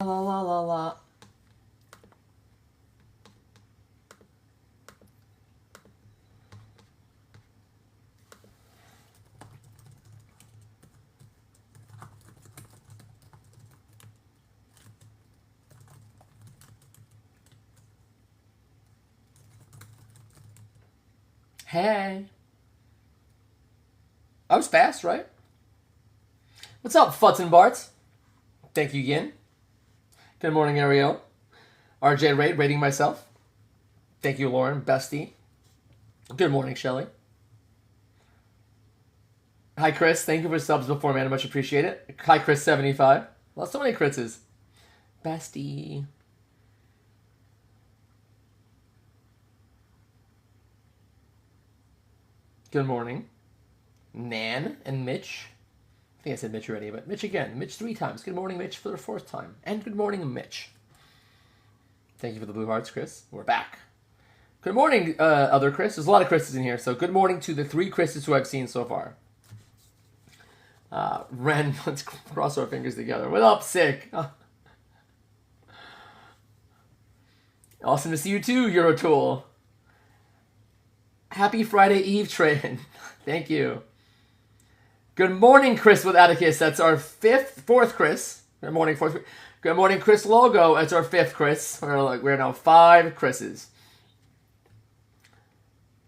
La la la la. Hey. I was fast, right? What's up, Futs and Barts? Thank you, Yin. Good morning, Ariel. RJ Raid, rating myself. Thank you, Lauren. Bestie. Good morning, Shelly. Hi, Chris. Thank you for subs before, man. I much appreciate it. Hi, Chris75. Well, so many Chris's. Bestie. Good morning. Nan and Mitch. I think I said Mitch already, but Mitch again. Mitch 3 times. Good morning, Mitch, for the 4th time. And good morning, Mitch. Thank you for the blue hearts, Chris. We're back. Good morning, other Chris. There's a lot of Chris's in here, so good morning to the 3 Chris's who I've seen so far. Ren, let's cross our fingers together. What up, sick? Awesome to see you too, Eurotool. Happy Friday Eve, Train. Thank you. Good morning, Chris with Atticus. That's our 4th Chris. Good morning, 4th. Good morning, Chris Logo. That's our 5th Chris. We're now 5 Chris's.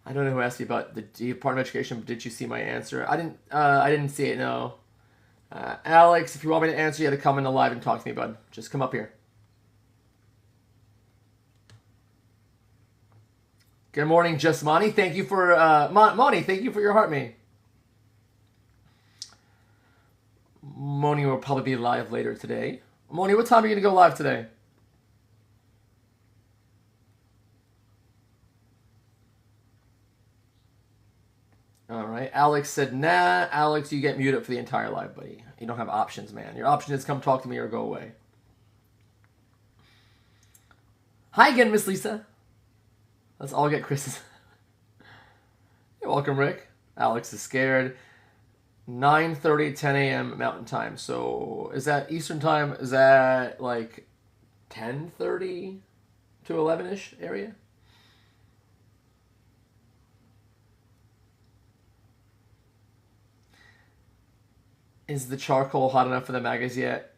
I don't know who asked me about the Department of Education. Did you see my answer? I didn't see it. No. Alex, if you want me to answer, you have to come in the live and talk to me, bud. Just come up here. Good morning, Just Monty. Thank you for Monty. Thank you for your heart, me. Moni will probably be live later today. Moni, what time are you gonna go live today? All right. Alex said, nah. Alex, you get muted for the entire live, buddy. You don't have options, man. Your option is come talk to me or go away. Hi again, Miss Lisa. Let's all get Chris's. You're welcome, Rick. Alex is scared. 9:30, 10 a.m. Mountain Time. So is that Eastern Time? Is that like 10:30 to 11-ish area? Is the charcoal hot enough for the magas yet?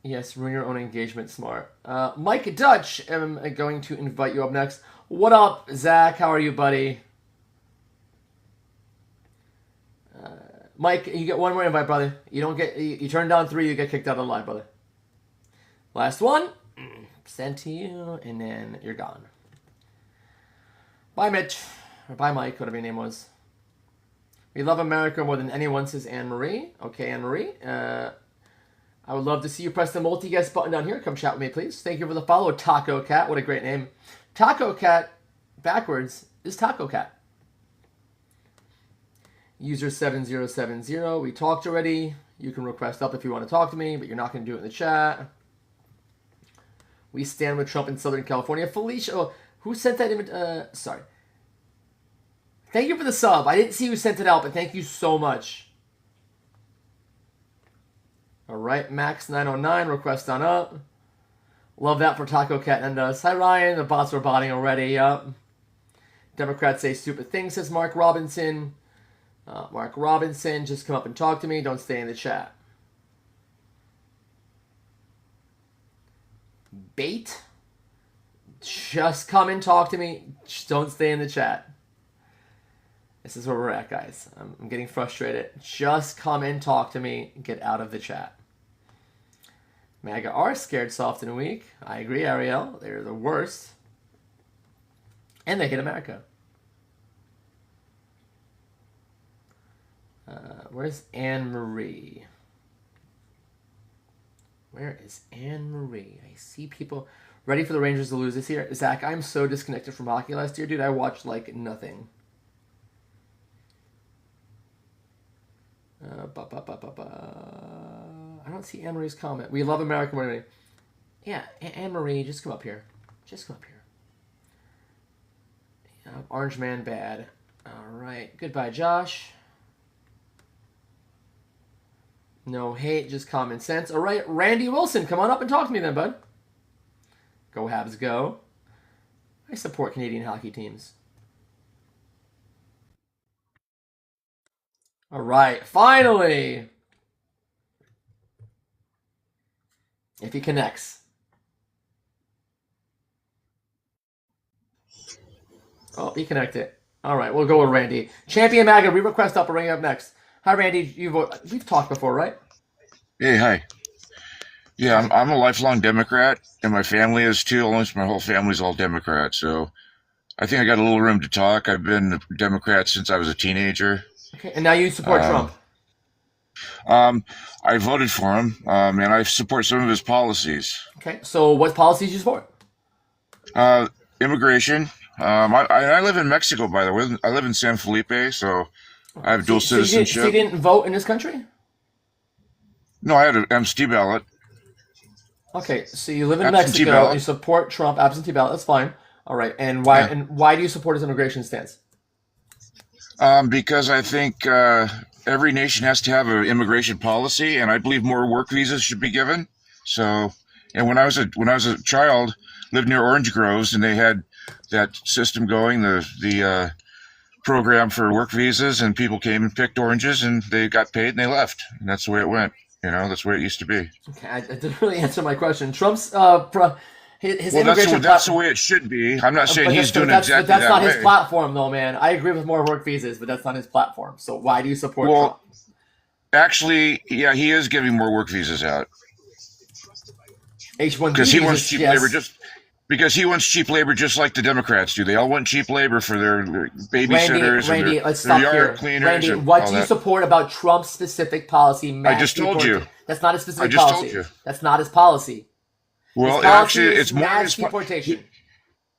Yes, ruin your own engagement, smart. Mike Dutch, I'm going to invite you up next. What up, Zach? How are you, buddy? Mike, you get one more invite, brother. You don't get. You turn down 3, you get kicked out of the live, brother. Last one. Sent to you, and then you're gone. Bye, Mitch. Or bye, Mike, whatever your name was. We love America more than anyone, says Anne-Marie. Okay, Anne-Marie. I would love to see you press the multi-guest button down here. Come chat with me, please. Thank you for the follow, Taco Cat. What a great name. Taco Cat, backwards, is Taco Cat. User 7070. We talked already. You can request up if you want to talk to me, but you're not going to do it in the chat. We stand with Trump in Southern California. Felicia, oh, who sent that image? Sorry. Thank you for the sub. I didn't see who sent it out, but thank you so much. All right, Max909, request on up. Love that for Taco Cat and us. Hi, Ryan. The bots were botting already. Yup. Democrats say stupid things, says Mark Robinson. Mark Robinson, just come up and talk to me. Don't stay in the chat. Bait. Just come and talk to me. Just don't stay in the chat. This is where we're at, guys. I'm getting frustrated. Just come and talk to me. Get out of the chat. MAGA are scared, soft, and weak. I agree, Ariel. They're the worst. And they hate America. Where's Anne-Marie? Where is Anne-Marie? I see people ready for the Rangers to lose this year. Zach, I'm so disconnected from hockey last year, dude. I watched, like, nothing. I don't see Anne-Marie's comment. We love America more than anything. Yeah, Anne-Marie, just come up here. Just come up here. Yeah, Orange Man bad. All right. Goodbye, Josh. No hate, just common sense. All right, Randy Wilson, come on up and talk to me then, bud. Go Habs, go. I support Canadian hockey teams. All right, finally. If he connects. Oh, he connected. All right, we'll go with Randy. Champion Maga, re-request up, bring up next. Hi, Randy. We've talked before, right? Hey, hi. Yeah, I'm a lifelong Democrat, and my family is too. Almost my whole family's all Democrat, so I think I got a little room to talk. I've been a Democrat since I was a teenager. Okay, and now you support Trump. I voted for him, and I support some of his policies. Okay, so what policies you support? Immigration. I live in Mexico, by the way. I live in San Felipe, so I have dual citizenship. So you didn't vote in this country? No, I had an absentee ballot. Okay, so you live in Absentee Mexico, ballot. and you support Trump, absentee ballot, that's fine. All right, and why Yeah. and why do you support his immigration stance? Because I think every nation has to have an immigration policy, and I believe more work visas should be given. So, and when I was a child, lived near orange groves, and they had that system going, the program for work visas, and people came and picked oranges, and they got paid, and they left, and that's the way it went. That's the way it used to be. Okay, I didn't really answer my question. Trump's his Well, immigration that's the way it should be. I'm not saying he's doing exactly that's that not way. his platform, though, man. I agree with more work visas, but that's not his platform. So why do you support Trump? Well, actually, yeah, he is giving more work visas out H-1B because he wants visas, cheap yes. labor because he wants cheap labor just like the Democrats do. They all want cheap labor for their babysitters Randy, and let's their stop yard here. cleaners. Randy, and what all do you that. support about Trump's specific policy? I just told you. That's not his specific I just policy. told you. That's not his policy. Well, His policy actually, is it's more mass his deportation.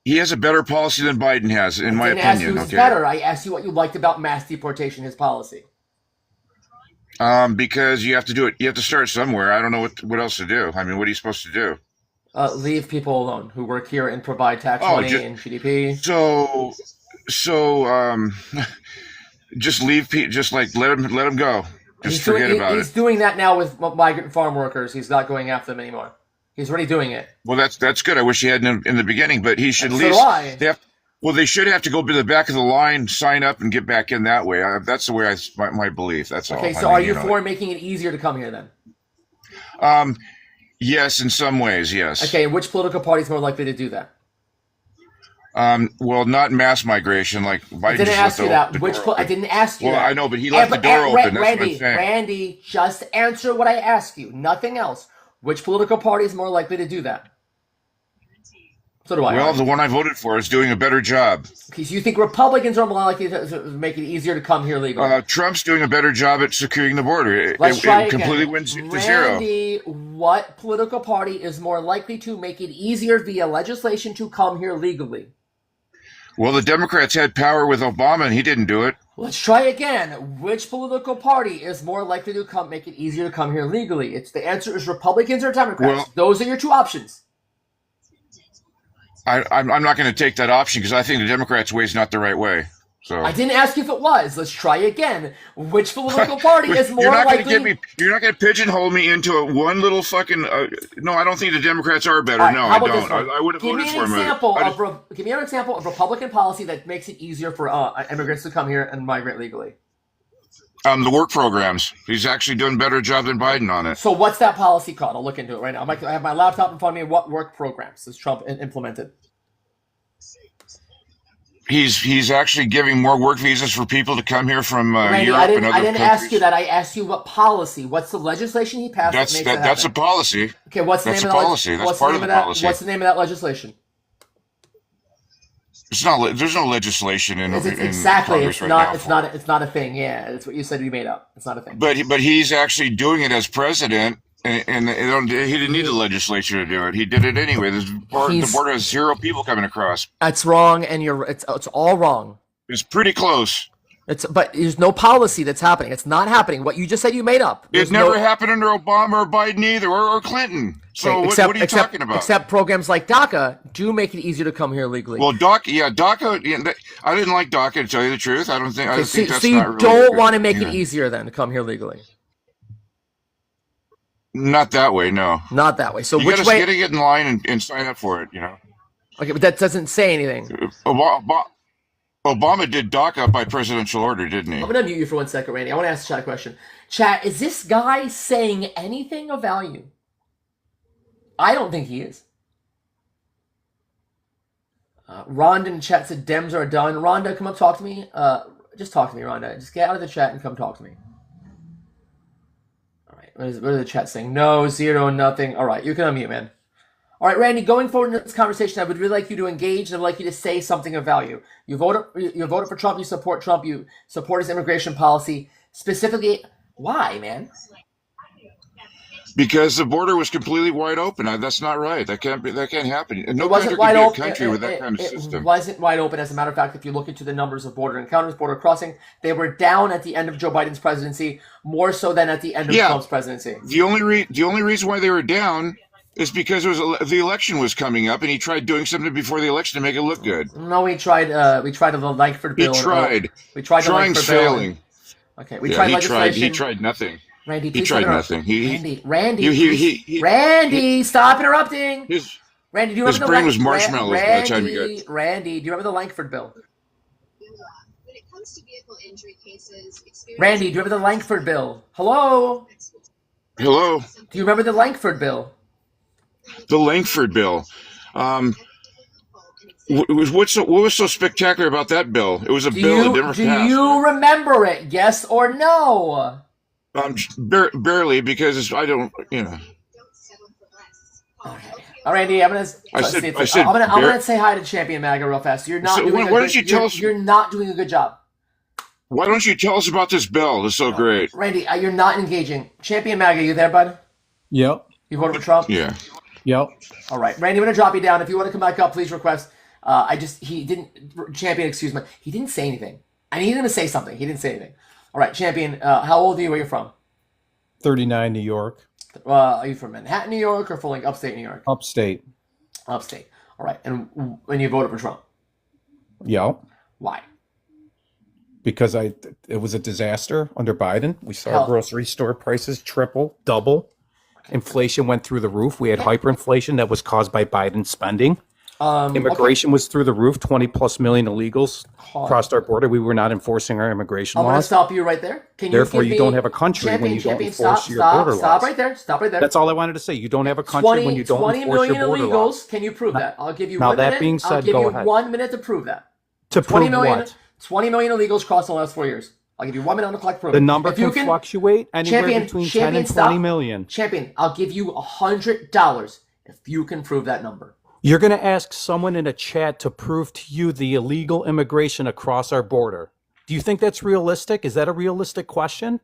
he has a better policy than Biden has, in my I didn't ask you opinion. who's Okay, better. I asked you what you liked about mass deportation, his policy. because you have to do it. You have to start somewhere. I don't know what else to do. I mean, what are you supposed to do? Leave people alone who work here and provide tax Oh, money and GDP. So, just leave. Just like let him go. Just forget about He's it. doing that now with migrant farm workers. He's not going after them anymore. He's already doing it. Well, that's good. I wish he had in the beginning, but he should at So do least. I. They should have to go to the back of the line, sign up, and get back in that way. That's the way my belief. That's all. Okay, so are you for making it easier to come here then? Yes, in some ways, yes. Okay, and which political party is more likely to do that? Well, not mass migration like Biden. I didn't ask you that. I I didn't ask you Well, that. I know, but he left the door open. That's what I'm Randy, saying. Randy, just answer what I ask you. Nothing else. Which political party is more likely to do that? So do I. Well, the one I voted for is doing a better job. Okay, so you think Republicans are more likely to make it easier to come here legally? Trump's doing a better job at securing the border. Let's try it again. completely wins to zero. Randy, what political party is more likely to make it easier via legislation to come here legally? Well, the Democrats had power with Obama, and he didn't do it. Let's try again. Which political party is more likely to make it easier to come here legally? The answer is Republicans or Democrats. Well, Those are your two options. I'm not going to take that option because I think the Democrats' way is not the right way. So I didn't ask you if it was. Let's try again. Which political party is more you're not likely? Going to give me. You're not going to pigeonhole me into one little fucking. No, I don't think the Democrats are better. All right, No, how I about don't. this one? I would have voted for him. Give me an example of Republican policy that makes it easier for immigrants to come here and migrate legally. The work programs. He's actually doing a better job than Biden on it. So what's that policy called? I'll look into it right now. I have my laptop in front of me. What work programs has Trump implemented? He's actually giving more work visas for people to come here from Randy, Europe and other I didn't countries. ask you that. I asked you what policy. What's the legislation he passed that makes that That's a happen? policy. Okay, what's the That's name a of the policy. That's what's part the of name the of that? policy. What's the name of that legislation? It's not. There's no legislation in Exactly. Congress It's right not. now It's for not. it. It's not a thing. Yeah, it's what you said you made up. It's not a thing. But he's actually doing it as president, and he didn't need the legislature to do it. He did it anyway. The border has 0 people coming across. That's wrong, and it's all wrong. It's pretty close. But there's no policy that's happening. It's not happening. What you just said you made up. It never happened under Obama or Biden either, or Clinton. So what are you talking about? Except programs like DACA do make it easier to come here legally. Well, DACA. Yeah, I didn't like DACA, to tell you the truth. I don't think. I think that's so you not really don't good. want to make Yeah. it easier then to come here legally. Not that way, no. Not that way. So You which gotta way? get in line and sign up for it. You know, Okay, but that doesn't say anything. Obama did DACA by presidential order, didn't he? I'm gonna mute you for 1 second, Randy. I want to ask the chat a question. Chat, is this guy saying anything of value? I don't think he is. Rhonda in the chat said Dems are done. Rhonda, come up, talk to me. Just talk to me, Rhonda. Just get out of the chat and come talk to me. All right. What is the chat saying? No, 0, nothing. All right, you can unmute, man. All right, Randy, going forward in this conversation, I would really like you to engage and I'd like you to say something of value. You voted for Trump, you support Trump, you support his immigration policy. Specifically, why, man? Because the border was completely wide open. That's not right. That can't happen. No country wasn't wide can be a open. country with that kind of system. It wasn't wide open. As a matter of fact, if you look into the numbers of border encounters, border crossing, they were down at the end of Joe Biden's presidency, more so than at the end of Trump's presidency. The only reason why they were down is because the election was coming up, and he tried doing something before the election to make it look good. No, we tried the Langford bill. He tried. We tried the Langford failing. Bill. Okay, we tried legislation. He tried nothing. Randy, he tried nothing. Randy, stop interrupting. Randy, do you remember his brain was marshmallows by the time he got. Randy, do you remember the Langford bill? When it comes to vehicle injury cases, Randy, do you remember the Langford bill? Hello? Hello? Do you remember the Langford bill? The Langford bill. What was so spectacular about that bill? It was a bill that never passed. Do you remember it? Yes or no? Barely, because I don't, you know. Okay. All right, Randy, I'm gonna say hi to Champion MAGA real fast. You're not doing. Why don't you tell us? You're not doing a good job. Why don't you tell us about this bill? It's so great. Randy, you're not engaging. Champion MAGA, you there, bud? Yep. You voted for Trump? Yeah. Yep. All right, Randy, I'm gonna drop you down. If you want to come back up, please request. He didn't. Champion, excuse me. He didn't say anything. I need him to say something. He didn't say anything. All right, Champion, how old are you? Where are you from? 39, New York. Are you from Manhattan, New York, or from upstate New York? Upstate. Upstate. All right, and you voted for Trump? Yeah. Why? Because it was a disaster under Biden. We saw grocery store prices triple, double. Inflation went through the roof. We had hyperinflation that was caused by Biden's spending. Immigration was through the roof. 20+ million illegals crossed our border. We were not enforcing our immigration laws. I'm going to stop you right there. Therefore, you don't have a country when you don't enforce your border laws. Stop right there. Stop right there. That's all I wanted to say. You don't have a country when you don't enforce your border laws. Can you prove that? I'll give you now, 1 minute. That being said, I'll give go you ahead. 1 minute to prove that. To prove what? 20 million illegals crossed in the last 4 years. I'll give you 1 minute on the clock to prove it. The number can fluctuate anywhere between 10 and 20 million. Champion, I'll give you $100 if you can prove that number. You're going to ask someone in a chat to prove to you the illegal immigration across our border. Do you think that's realistic? Is that a realistic question?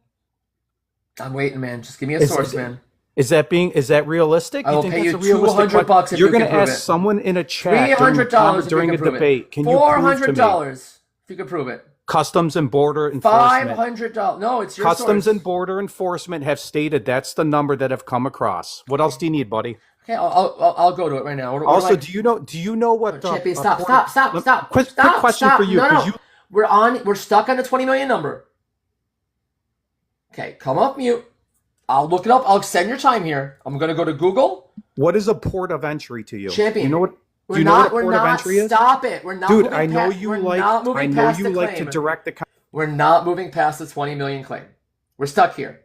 I'm waiting, man. Just give me a source, man. Is that realistic? I will pay you $200 if you're going to ask someone in a chat $300 during a debate. Can you prove to me? $400 if you can prove it. Customs and Border Enforcement. $500. No, it's your Customs source. and Border Enforcement have stated that's the number that have come across. What else do you need, buddy? Okay, I'll go to it right now. Also, do you know what? Champion, stop. Quick question for you. No. We're stuck on the 20 million number. Okay, come off mute. I'll look it up. I'll extend your time here. I'm gonna go to Google. What is a port of entry to you? Champion. You know what? Do you know what port of entry is? Stop it. We're not. Dude, I know you like to direct the. We're not moving past the 20 million claim. We're stuck here.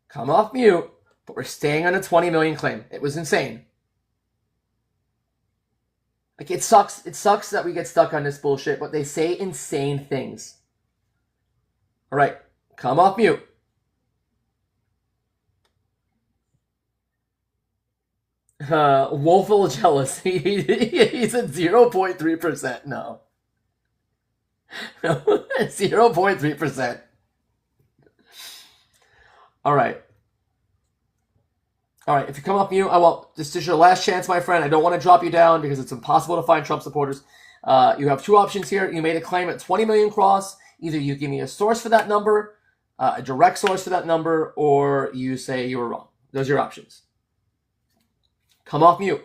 Come off mute. But we're staying on a 20 million claim. It was insane. Like, it sucks. It sucks that we get stuck on this bullshit, but they say insane things. All right. Come off mute. Woeful jealous. He's at 0.3%. No. 0.3%. All right. All right, if you come off mute, this is your last chance, my friend. I don't want to drop you down because it's impossible to find Trump supporters. You have two options here. You made a claim at 20 million cross. Either you give me a source for that number, a direct source for that number, or you say you were wrong. Those are your options. Come off mute.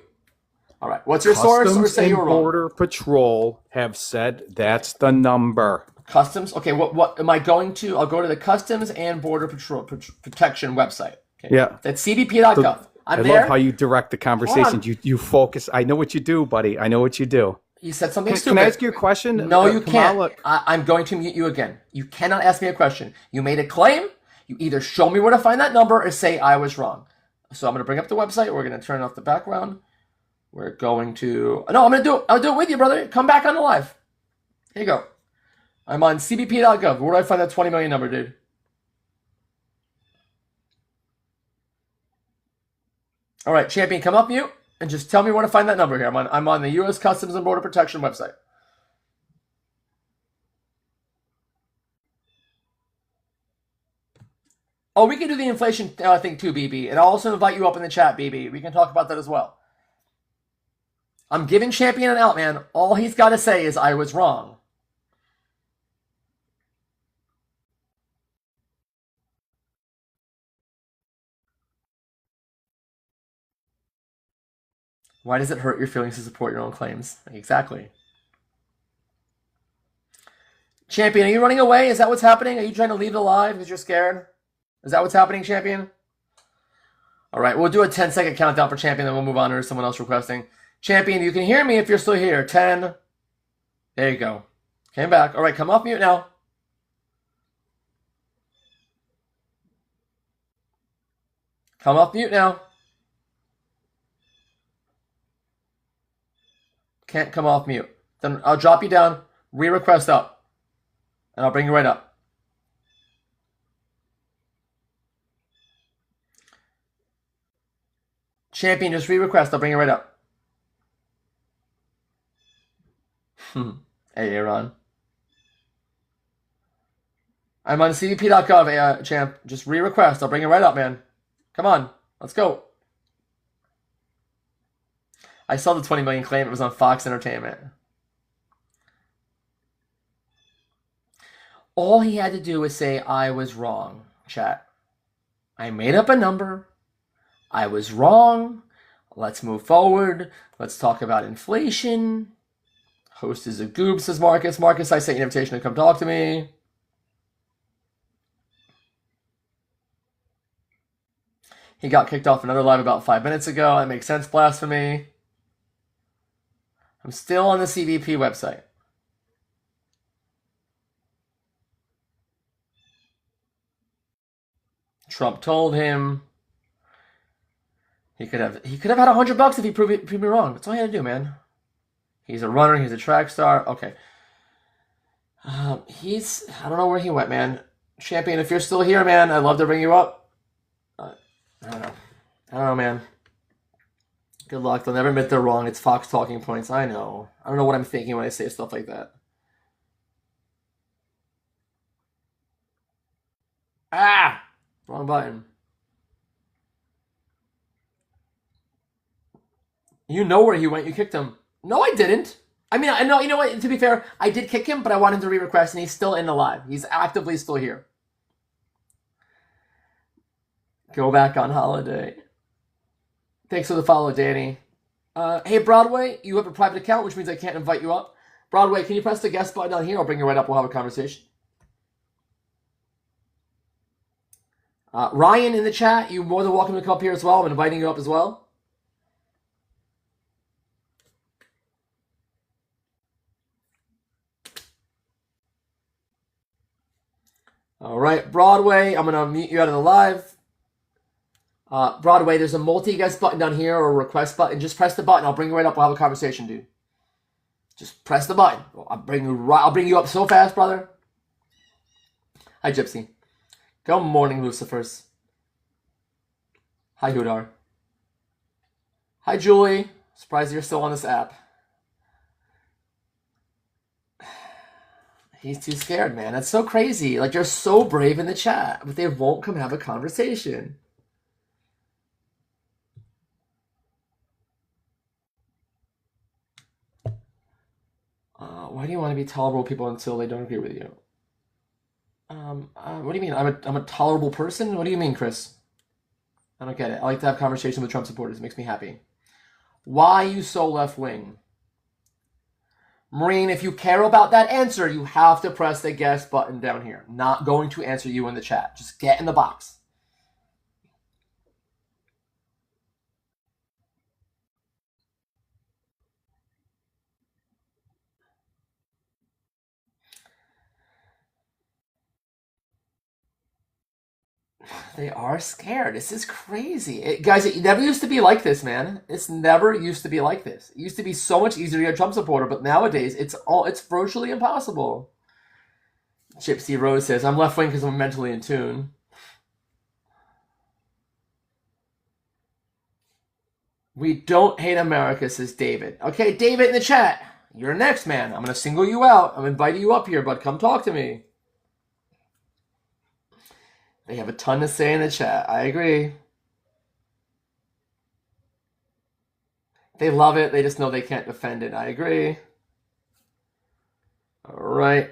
All right, what's your source, or say you were wrong? Border Patrol have said that's the number. Customs? Okay, what am I going to? I'll go to the Customs and Border Patrol Protection website. Okay. Yeah. That's cbp.gov. I I'm there. love how you direct the conversation. You focus. I know what you do, buddy. I know what you do. You said something Can stupid. I ask you a question? No, you Kamala? can't. I'm going to mute you again. You cannot ask me a question. You made a claim. You either show me where to find that number or say I was wrong. So I'm going to bring up the website. We're going to turn off the background. We're going to... No, I'm going to do it. I'll do it with you, brother. Come back on the live. Here you go. I'm on cbp.gov. Where do I find that 20 million number, dude? All right, champion, come up mute and just tell me where to find that number here. I'm on the U.S. Customs and Border Protection website. Oh, we can do the inflation thing too, BB. And I'll also invite you up in the chat, BB. We can talk about that as well. I'm giving champion an out, man. All he's got to say is I was wrong. Why does it hurt your feelings to support your own claims? Exactly. Champion, are you running away? Is that what's happening? Are you trying to leave the live because you're scared? Is that what's happening, champion? All right, we'll do a 10-second countdown for champion, then we'll move on to someone else requesting. Champion, you can hear me if you're still here. 10. There you go. Came back. All right, come off mute now. Come off mute now. Can't come off mute. Then I'll drop you down, re-request up, and I'll bring you right up. Champion, just re-request. I'll bring you right up. Hey, Aaron. I'm on cbp.gov, champ. Just re-request. I'll bring you right up, man. Come on. Let's go. I saw the 20 million claim. It was on Fox Entertainment. All he had to do was say, I was wrong, chat. I made up a number. I was wrong. Let's move forward. Let's talk about inflation. Host is a goob, says Marcus. Marcus, I sent you an invitation to come talk to me. He got kicked off another live about 5 minutes ago. That makes sense, blasphemy. I'm still on the CBP website. Trump told him he could have had $100 if he proved me wrong. That's all he had to do, man. He's a runner. He's a track star. Okay. I don't know where he went, man. Champion, if you're still here, man, I'd love to bring you up. I don't know, man. Good luck. They'll never admit they're wrong. It's Fox talking points. I know. I don't know what I'm thinking when I say stuff like that. Ah! Wrong button. You know where he went. You kicked him. No, I didn't. I mean, I know. You know what? To be fair, I did kick him, but I wanted him to re-request, and he's still in the live. He's actively still here. Go back on holiday. Thanks for the follow, Danny. Hey, Broadway, you have a private account, which means I can't invite you up. Broadway, can you press the guest button down here? I'll bring you right up. We'll have a conversation. Ryan in the chat, you're more than welcome to come up here as well. I'm inviting you up as well. All right, Broadway, I'm going to mute you out of the live. Broadway, there's a multi-guest button down here or a request button. Just press the button. I'll bring you right up. We'll have a conversation, dude. Just press the button. I'll bring you up so fast, brother. Hi, Gypsy. Good morning, Lucifers. Hi, Hudar. Hi, Julie. Surprised you're still on this app. He's too scared, man. That's so crazy. Like, you're so brave in the chat, but they won't come have a conversation. Why do you want to be tolerable with people until they don't agree with you? What do you mean? I'm a tolerable person? What do you mean, Chris? I don't get it. I like to have conversation with Trump supporters. It makes me happy. Why are you so left-wing? Marine, if you care about that answer, you have to press the guest button down here. Not going to answer you in the chat. Just get in the box. They are scared. This is crazy. Guys, it never used to be like this, man. It's never used to be like this. It used to be so much easier to be a Trump supporter, but nowadays it's virtually impossible. Gypsy Rose says, I'm left wing because I'm mentally in tune. We don't hate America, says David. Okay, David in the chat. You're next, man. I'm going to single you out. I'm inviting you up here, bud. Come talk to me. They have a ton to say in the chat. I agree. They love it. They just know they can't defend it. I agree. All right.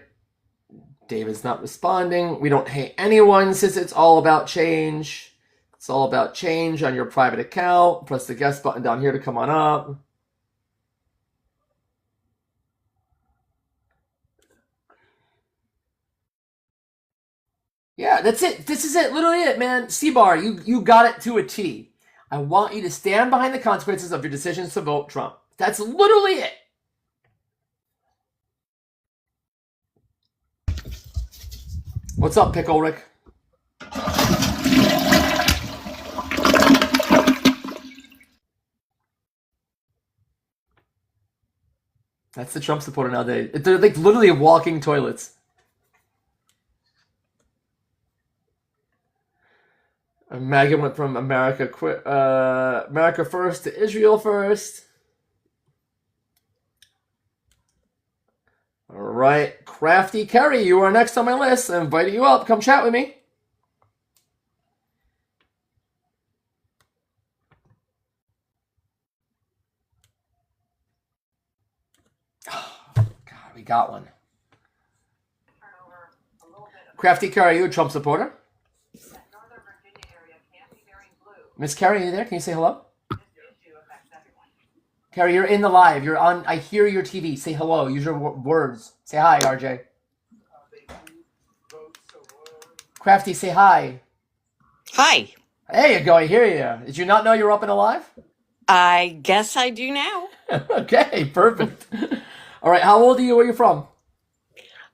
David's not responding. We don't hate anyone since it's all about change. It's all about change on your private account. Press the guest button down here to come on up. Yeah, that's it. This is it. Literally it, man. C-Bar, you got it to a T. I want you to stand behind the consequences of your decisions to vote Trump. That's literally it. What's up, Pickle Rick? That's the Trump supporter nowadays. They're like literally walking toilets. Megan went from America first to Israel first. All right, Crafty Kerry, you are next on my list. I'm inviting you up. Come chat with me. God, we got one. Crafty Kerry, are you a Trump supporter? Miss Carrie, are you there? Can you say hello? Carrie, you're in the live. You're on. I hear your TV. Say hello. Use your words. Say hi, RJ. Crafty, say hi. Hi. There you go. I hear you. Did you not know you were up and alive? I guess I do now. Okay, perfect. All right. How old are you? Where are you from?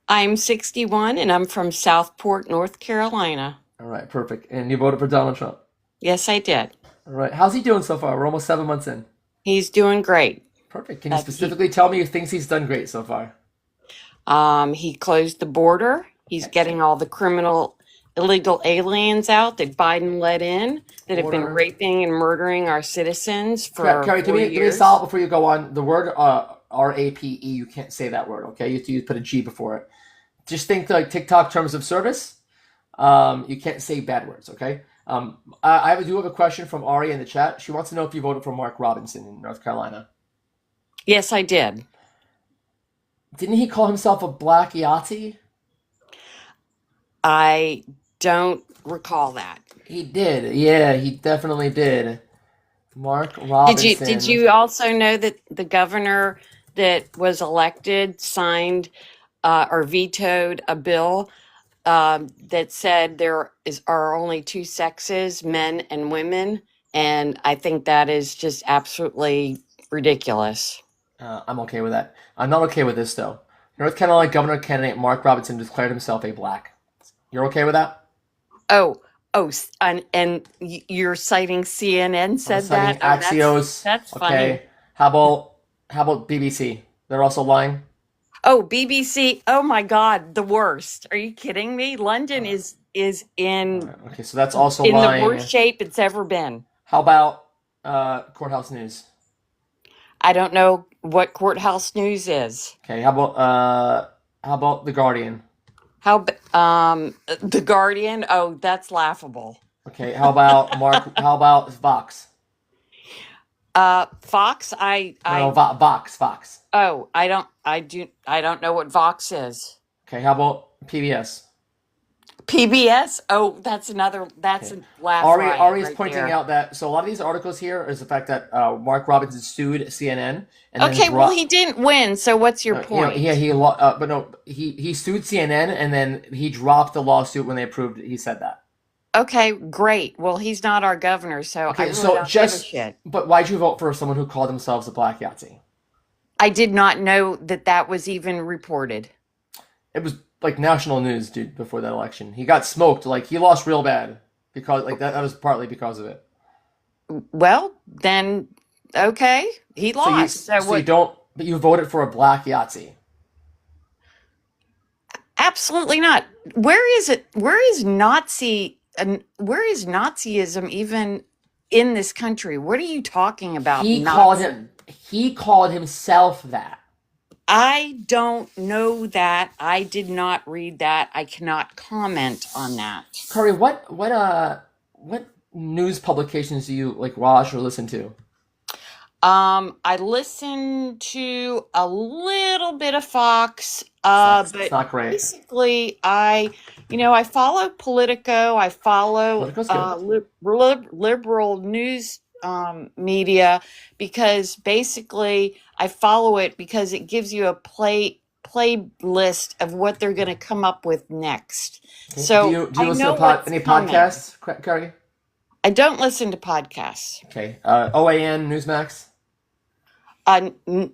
I'm 61 and I'm from Southport, North Carolina. All right, perfect. And you voted for Donald Trump. Yes, I did. All right. How's he doing so far? We're almost 7 months in. He's doing great. Perfect. Can you specifically tell me who thinks he's done great so far? He closed the border. He's getting all the illegal aliens out that Biden let in that have been raping and murdering our citizens for Carrie, 4 years. give me a solid before you go on. The word RAPE, you can't say that word, okay? You have to put a G before it. Just think like TikTok terms of service. You can't say bad words, okay? I do have a question from Ari in the chat. She wants to know if you voted for Mark Robinson in North Carolina. Yes, I did. Didn't he call himself a black Yahtzee? I don't recall that. He did. Yeah, he definitely did. Mark Robinson. Did you also know that the governor that was elected signed or vetoed a bill that said are only two sexes, men and women, and I think that is just absolutely ridiculous. I'm okay with that. I'm not okay with this though. North Carolina governor candidate Mark Robinson declared himself a black. You're okay with that? And you're citing CNN said that? Axios. That's funny. Okay. How about BBC? They're also lying. Oh, BBC. Oh my God, the worst. Are you kidding me? London is in Okay, so that's also in lying. the worst shape it's ever been. How about Courthouse News? I don't know what Courthouse News is. Okay, how about The Guardian? The Guardian? Oh, that's laughable. Okay, how about how about Vox? Fox? Vox. Oh, I don't know what Vox is. Okay, how about PBS? PBS? Oh, that's a laugh. Ari's right pointing there. out that so a lot of these articles here is the fact that Mark Robinson sued CNN. And Okay, well he didn't win, so what's your point? He sued CNN and then he dropped the lawsuit when they approved it. He said that. Okay, great. Well, he's not our governor, so I really don't give a shit. But why'd you vote for someone who called themselves a black Yahtzee? I did not know that was even reported. It was like national news, dude, before that election. He got smoked. Like, he lost real bad. because like that was partly because of it. Well, then, okay, he lost. So So you what? don't, but you voted for a black Yahtzee. Absolutely not. Where is it? Where is Nazi? And where is Nazism even in this country? What are you talking about? He called himself that. I don't know that. I did not read that. I cannot comment on that. Curry, what news publications do you like watch or listen to? I listen to a little bit of Fox, but It's not great. basically, I follow Politico. I follow Politico's good. liberal news media because basically I follow it because it gives you a playlist of what they're going to come up with next. Okay. So do you I listen know to what's any coming. podcasts, Curry? I don't listen to podcasts. Okay. OAN, Newsmax.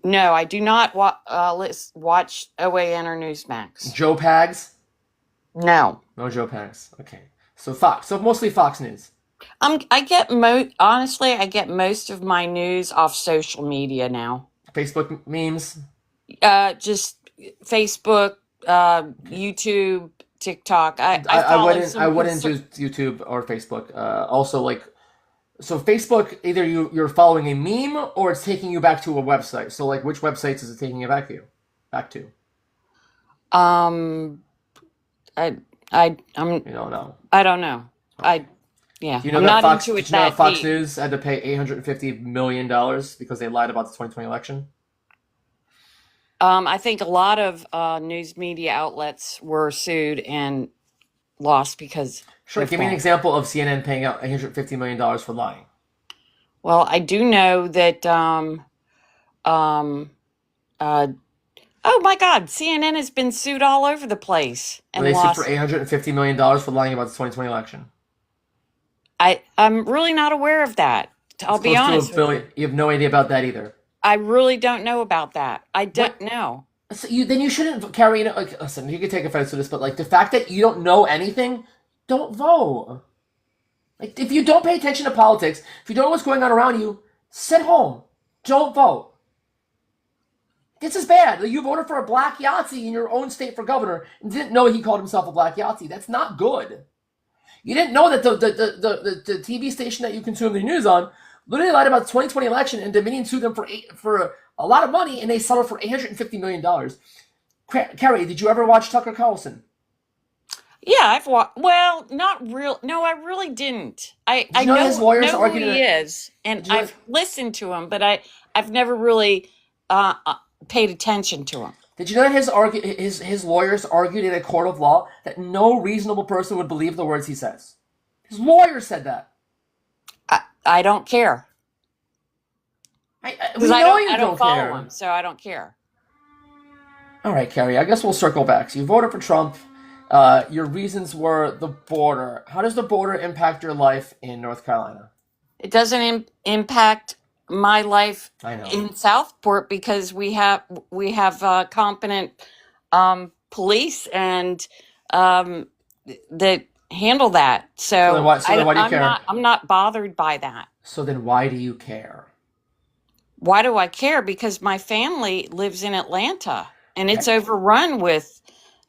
No, I do not watch OAN or Newsmax. Joe Pags? No. No Joe Pags. Okay. So Fox. So mostly Fox News. I get honestly, I get most of my news off social media now. Facebook memes. Just Facebook, YouTube, TikTok. I wouldn't do YouTube or Facebook. Also, like, so Facebook, either you're following a meme or it's taking you back to a website. So, like, which websites is it taking you back to? I'm You don't know. I don't know. Do you know I'm that not Fox? into it Did you know that that Fox deep. News had to pay $850 million because they lied about the 2020 election? I think a lot of news media outlets were sued and lost because Sure. they're Give me an false. example of CNN paying out $850 million for lying. Well, I do know that oh my God, CNN has been sued all over the place and They sued lost. for $850 million for lying about the 2020 election. I'm really not aware of that. I'll It's be close to honest $1 with billion. you. You have no idea about that either. I really don't know about that. I don't know. So then you shouldn't carry. Like, listen, you can take offense to this, but like the fact that you don't know anything, don't vote. Like, if you don't pay attention to politics, if you don't know what's going on around you, sit home. Don't vote. This is bad. Like, you voted for a black Yahtzee in your own state for governor and didn't know he called himself a black Yahtzee. That's not good. You didn't know that the TV station that you consume the news on literally lied about the 2020 election, and Dominion sued them for a lot of money, and they settled for $850 million. Carrie, did you ever watch Tucker Carlson? Yeah, I've watched. Well, not real. No, I really didn't. I you know his lawyers know who argued he that- is, and Did you know- I've listened to him, but I've never really paid attention to him. Did you know that his lawyers argued in a court of law that no reasonable person would believe the words he says? His lawyers said that. I don't care We because know you I don't follow care. him, so I don't care. All right, Carrie, I guess we'll circle back. So you voted for Trump. Your reasons were the border. How does the border impact your life in North Carolina? It doesn't impact my life I know. in Southport because we have competent police and that handle that. So then why do you care? I'm not bothered by that. So then why do you care? Why do I care? Because my family lives in Atlanta and it's overrun with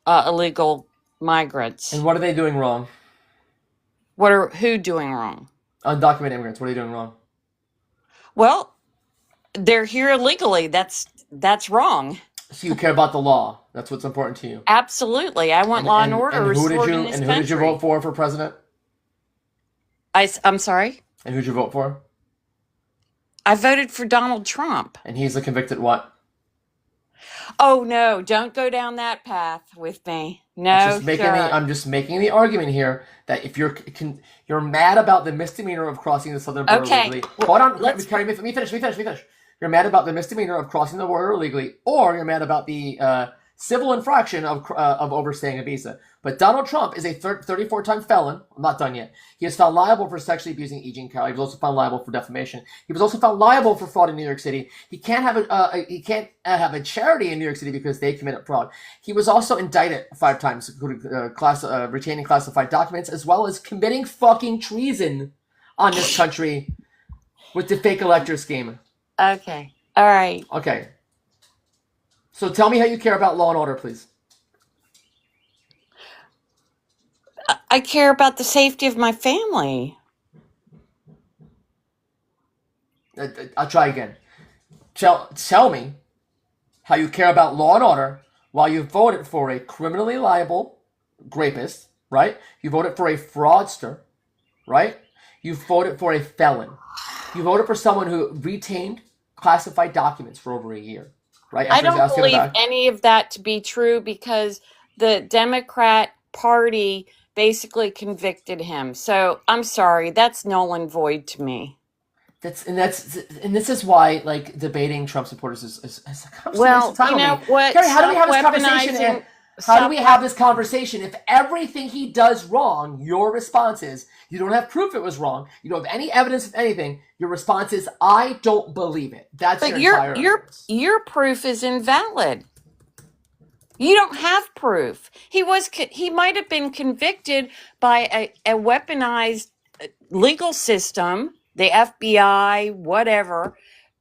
illegal migrants. And what are they doing wrong? Who doing wrong? Undocumented immigrants, what are they doing wrong? Well, they're here illegally. That's wrong. So you care about the law. That's what's important to you. Absolutely. I want law and order restored in this And country. who did you vote for president? I'm sorry? And who'd you vote for? I voted for Donald Trump. And he's a convicted what? Oh, no. Don't go down that path with me. No, I'm just making the argument here that if you're mad about the misdemeanor of crossing the southern border illegally. Hold on, Carrie, let me finish. You're mad about the misdemeanor of crossing the border illegally, or you're mad about the civil infraction of overstaying a visa. But Donald Trump is a 34-time felon. I'm not done yet. He is found liable for sexually abusing E. Jean Carroll. He was also found liable for defamation. He was also found liable for fraud in New York City. He can't have a charity in New York City because they committed fraud. He was also indicted 5 times, including retaining classified documents, as well as committing fucking treason on this country with the fake elector scheme. Okay. All right. Okay. So tell me how you care about law and order, please. I care about the safety of my family. I'll try again. Tell me how you care about law and order while you voted for a criminally liable rapist, right? You voted for a fraudster, right? You voted for a felon. You voted for someone who retained classified documents for over a year, right? I don't believe any of that to be true because the Democrat Party basically convicted him. So I'm sorry, that's null and void to me. And this is why like debating Trump supporters is well, you know what? Carrie, how do we have this conversation? How do we have this conversation if everything he does wrong, your response is you don't have proof it was wrong, you don't have any evidence of anything. Your response is I don't believe it. That's but your proof is invalid. You don't have proof. He might have been convicted by a weaponized legal system, the FBI, whatever,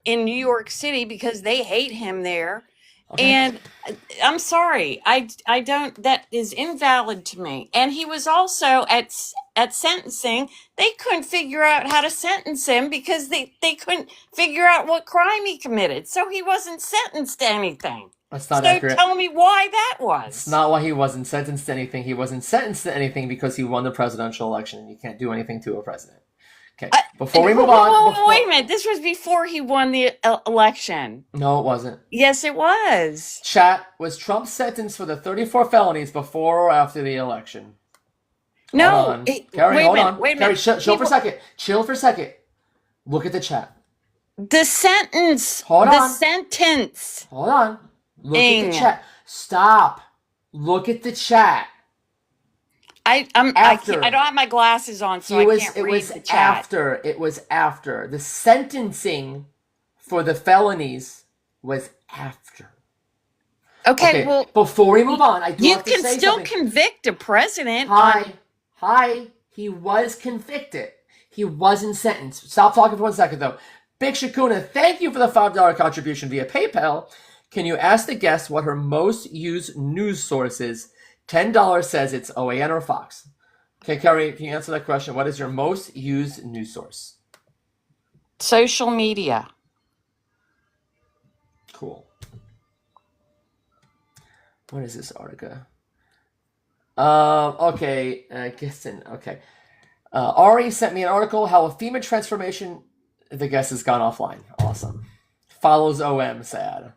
in New York City because they hate him there. Okay. And I'm sorry, I don't. That is invalid to me. And he was also at sentencing. They couldn't figure out how to sentence him because they couldn't figure out what crime he committed. So he wasn't sentenced to anything. That's not accurate. So tell me why that was. It's not why he wasn't sentenced to anything. He wasn't sentenced to anything because he won the presidential election, and you can't do anything to a president. Okay, before we move on... Wait a minute. This was before he won the election. No, it wasn't. Yes, it was. Chat, was Trump sentenced for the 34 felonies before or after the election? No. Carrie, hold on. Wait a minute. Carrie, chill for a second. Chill for a second. Look at the chat. The sentence. Hold on. The sentence. Hold on. Look at the chat. Stop. Look at the chat. I don't have my glasses on, so I can't read the chat. It was after. The sentencing for the felonies was after. Okay, well... Before we move on, I do have to say something. You can still convict a president. Hi. He was convicted. He wasn't sentenced. Stop talking for 1 second, though. Big Shakuna, thank you for the $5 contribution via PayPal. Can you ask the guest what her most used news source is? $10 says it's OAN or Fox. Okay, Carrie, can you answer that question? What is your most used news source? Social media. Cool. What is this article? Okay, okay. Ari sent me an article, how a FEMA transformation, the guest has gone offline. Awesome. Follows OM, sad.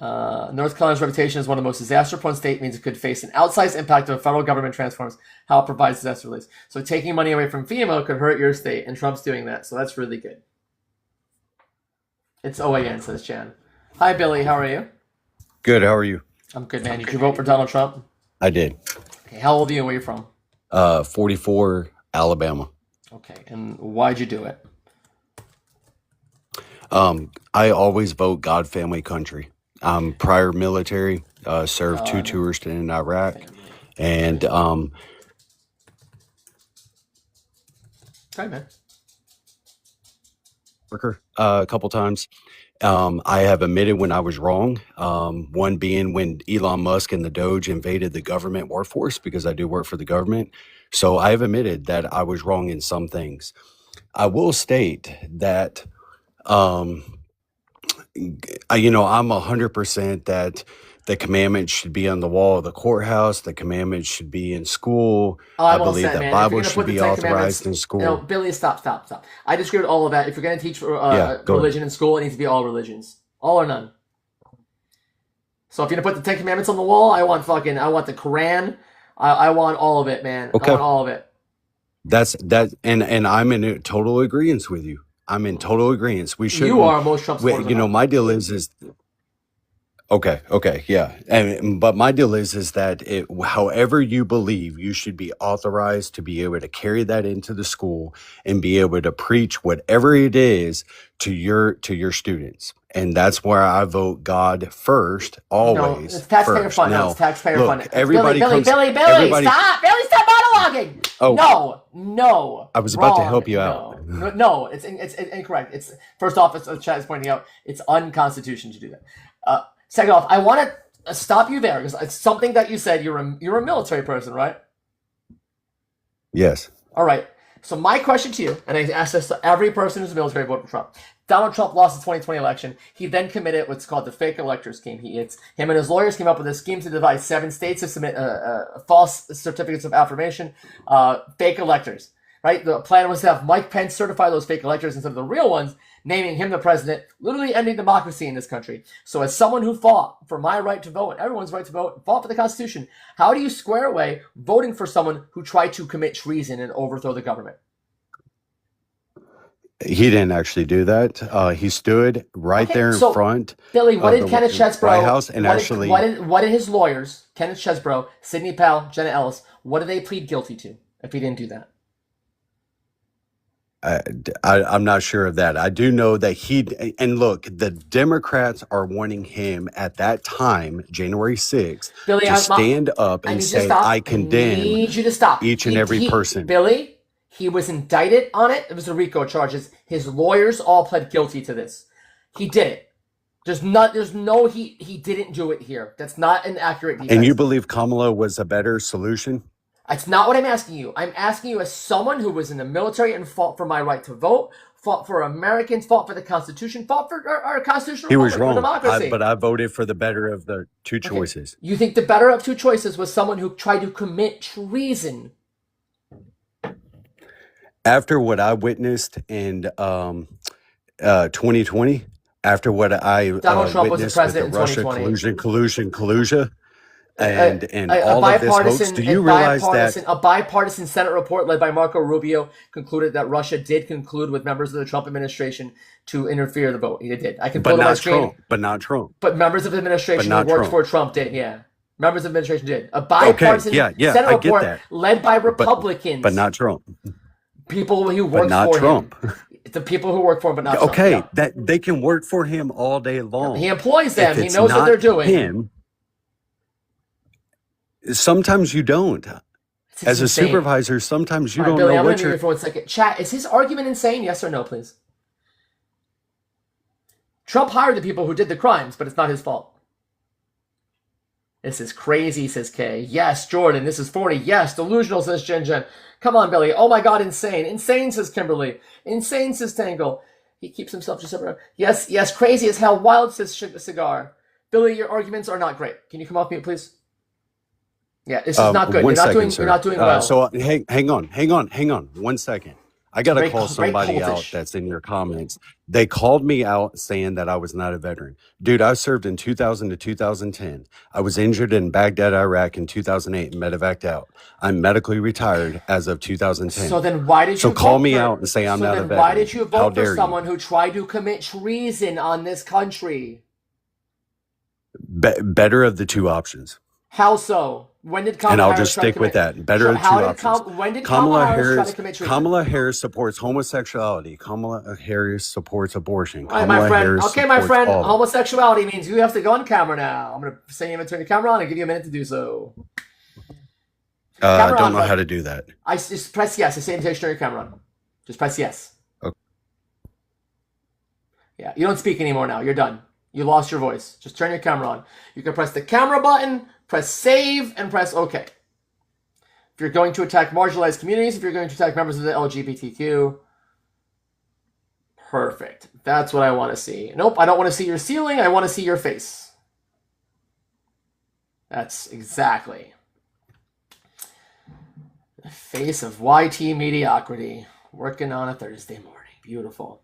North Carolina's reputation as one of the most disaster-prone state means it could face an outsized impact if the federal government transforms how it provides disaster relief. So taking money away from FEMA could hurt your state, and Trump's doing that. So that's really good. It's OAN, says Chan. Hi, Billy. How are you? Good. How are you? I'm good, man. Did you vote for Donald Trump? I did. Okay. How old are you? Where are you from? 44, Alabama. Okay. And why'd you do it? I always vote God, family, country. Prior military, served 2 tours in Iraq, and okay, man. Worker a couple times. I have admitted when I was wrong. One being when Elon Musk and the Doge invaded the government workforce, because I do work for the government. So I have admitted that I was wrong in some things. I will state that, I'm 100% that the commandments should be on the wall of the courthouse. The commandments should be in school. I believe that Bible should be authorized in school. No, Billy, stop. I disagree with all of that. If you're going to teach religion in school, it needs to be all religions. All or none. So if you're going to put the 10 Commandments on the wall, I want the Quran. I want all of it, man. Okay. I want all of it. And I'm in total agreement with you. I'm in total agreement. We should. You are most Trump supporters. My deal is Okay, yeah. But my deal is that however you believe, you should be authorized to be able to carry that into the school and be able to preach whatever it is to your students. And that's where I vote God first, No, it's always taxpayer first. fund. No, it's Now, taxpayer look, fund. Billy, everybody Billy, comes, Billy, Billy, everybody. stop! Billy, stop monologuing! Oh, No, I was about to wrong. help you out. No, it's incorrect. It's first off, as Chad is pointing out, it's unconstitutional to do that. Second off, I want to stop you there because it's something that you said. You're a military person, right? Yes. All right. So my question to you, and I ask this to every person who's a military voted for Trump. Donald Trump lost the 2020 election. He then committed what's called the fake elector scheme. Him and his lawyers came up with a scheme to divide 7 states to submit false certificates of affirmation, fake electors. Right? The plan was to have Mike Pence certify those fake electors instead of the real ones, naming him the president, literally ending democracy in this country. So as someone who fought for my right to vote, everyone's right to vote, fought for the Constitution, how do you square away voting for someone who tried to commit treason and overthrow the government? He didn't actually do that. He stood right there in front Billy, what of did the Kenneth Chesbro, White House and actually. what did his lawyers, Kenneth Chesbro, Sidney Powell, Jenna Ellis, what did they plead guilty to if he didn't do that? I'm not sure of that. I do know that and look, the Democrats are wanting him at that time, January 6th, Billy, to stand up and say, I condemn need you to stop. each and every person. Billy, he was indicted on it. It was the RICO charges. His lawyers all pled guilty to this. He did it. He didn't do it here. That's not an accurate defense. And you believe Kamala was a better solution? That's not what I'm asking you. I'm asking you as someone who was in the military and fought for my right to vote, fought for Americans, fought for the Constitution, fought for our constitutional He was republic, for wrong, democracy. but I voted for the better of the two choices. You think the better of two choices was someone who tried to commit treason? After what I witnessed in 2020, after what I Donald Trump was the witnessed with the president in Russia 2020. collusion, and all of this hoax, do you realize that a bipartisan Senate report led by Marco Rubio concluded that Russia did conclude with members of the Trump administration to interfere in the vote? It did. I can pull it on my screen. But not Trump. But members of the administration who worked for Trump did, yeah. Members of the administration did. A bipartisan Senate report led by Republicans. But not Trump. People who work for Trump. The people who work for him, but not Trump. Okay, that they can work for him all day long. He employs them. He knows what they're doing. Him, sometimes you don't. As a supervisor, sometimes you don't Billy, know I'm what you're... for 1 second. Chat, is his argument insane? Yes or no, please? Trump hired the people who did the crimes, but it's not his fault. This is crazy, says Kay. Yes, Jordan, this is 40. Yes, delusional, says Jen Jen. Come on, Billy. Oh my God, insane. Insane, says Kimberly. Insane, says Tangle. He keeps himself just over. Yes, crazy as hell. Wild, says Cigar. Billy, your arguments are not great. Can you come off mute, please? Yeah, this is not good. You're not doing well. So hang on. 1 second. I got to call somebody out that's in your comments. They called me out saying that I was not a veteran. Dude, I served in 2000 to 2010. I was injured in Baghdad, Iraq in 2008 and medevaced out. I'm medically retired as of 2010. So then why did you call me out and say I'm not a veteran? Why did you vote for someone who tried to commit treason on this country? Better of the two options. How so? When did Kamala and I'll Harris just stick with that. Better of two options. When did Kamala Harris try to commit treason? Kamala Harris supports homosexuality. Kamala Harris supports abortion. All right, my friend. Okay, my friend. Homosexuality means you have to go on camera now. I'm going to say you have to turn your camera on and give you a minute to do so. I don't know how to do that. I just press yes. I say to turn your camera on. Just press yes. Okay. Yeah, you don't speak anymore now. You're done. You lost your voice. Just turn your camera on. You can press the camera button, press save, and press OK. If you're going to attack marginalized communities, if you're going to attack members of the LGBTQ, perfect. That's what I want to see. Nope, I don't want to see your ceiling. I want to see your face. That's exactly. The face of YT mediocrity. Working on a Thursday morning. Beautiful.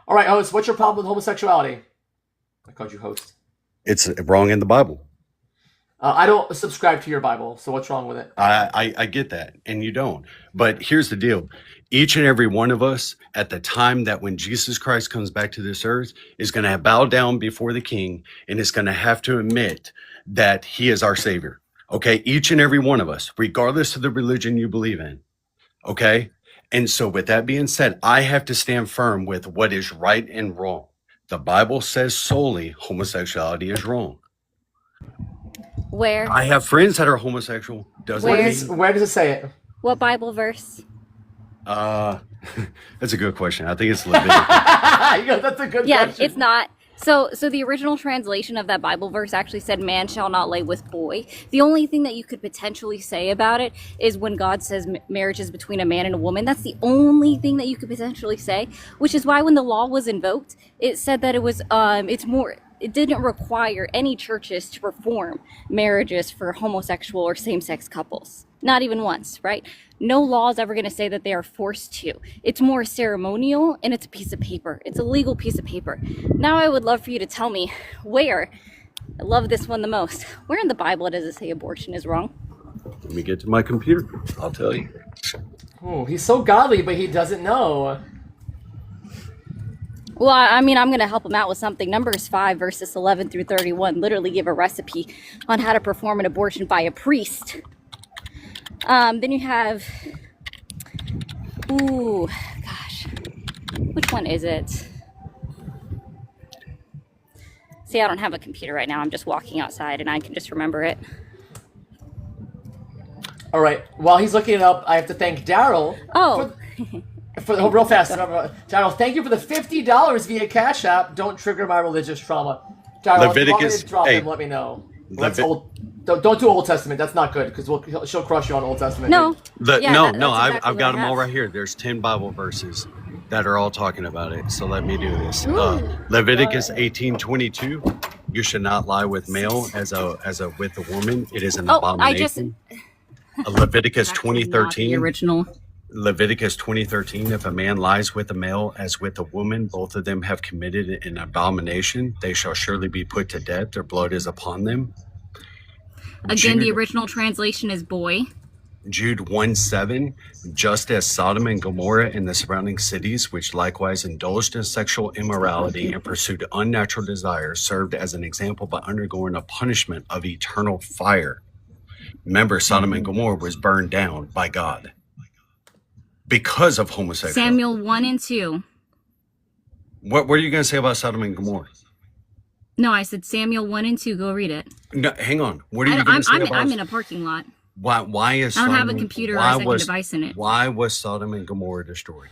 All right, host, what's your problem with homosexuality? I called you host. It's wrong in the Bible. I don't subscribe to your Bible, so what's wrong with it? I get that, and you don't. But here's the deal. Each and every one of us, at the time that when Jesus Christ comes back to this earth, is going to bow down before the King and is going to have to admit that he is our Savior. Okay? Each and every one of us, regardless of the religion you believe in. Okay? And so with that being said, I have to stand firm with what is right and wrong. The Bible says solely homosexuality is wrong. Where? I have friends that are homosexual. Doesn't Where? mean Where does it say it? What Bible verse? that's a good question. I think it's Leviticus. Yeah, that's a good Yeah, question. it's not. So the original translation of that Bible verse actually said, "Man shall not lay with boy." The only thing that you could potentially say about it is when God says marriage is between a man and a woman. That's the only thing that you could potentially say, which is why when the law was invoked, it said that it was it didn't require any churches to perform marriages for homosexual or same-sex couples. Not even once, right? No law is ever going to say that they are forced to. It's more ceremonial, and it's a piece of paper. It's a legal piece of paper. Now I would love for you to tell me where, I love this one the most, where in the Bible does it say abortion is wrong? Let me get to my computer. I'll tell you. Oh, he's so godly, but he doesn't know. Well, I mean, I'm going to help him out with something. Numbers 5, verses 11 through 31 literally give a recipe on how to perform an abortion by a priest. Then you have, ooh, gosh, which one is it? See, I don't have a computer right now. I'm just walking outside and I can just remember it. All right. While he's looking it up, I have to thank Daryl. Oh, Real fast. Daryl, thank you for the $50 via Cash App. Don't trigger my religious trauma. Daryl, if you want me to drop him, let me know. That's old. Don't do Old Testament. That's not good because she'll crush you on Old Testament. no. No, Yeah, no, that's I've exactly got what I them all have. right here. There's 10 Bible verses that are all talking about it. So let me do this. Ooh. Leviticus 18:22. You should not lie with male as a with a woman. It is an Oh, I just, abomination. Leviticus actually not the 20:13. original. Leviticus 20:13. If a man lies with a male as with a woman, both of them have committed an abomination. They shall surely be put to death. Their blood is upon them. Again, the Jude, original translation is boy. Jude 1:7, just as Sodom and Gomorrah and the surrounding cities, which likewise indulged in sexual immorality and pursued unnatural desires, served as an example by undergoing a punishment of eternal fire. Remember, Sodom and Gomorrah was burned down by God because of homosexuality. Samuel 1 and 2. What are you going to say about Sodom and Gomorrah? No, I said Samuel 1 and 2. Go read it. No, hang on. What are you going to say about? I'm in a parking lot. Why is I don't have Sodom a and- computer or why a second was- device in it. Why was Sodom and Gomorrah destroyed?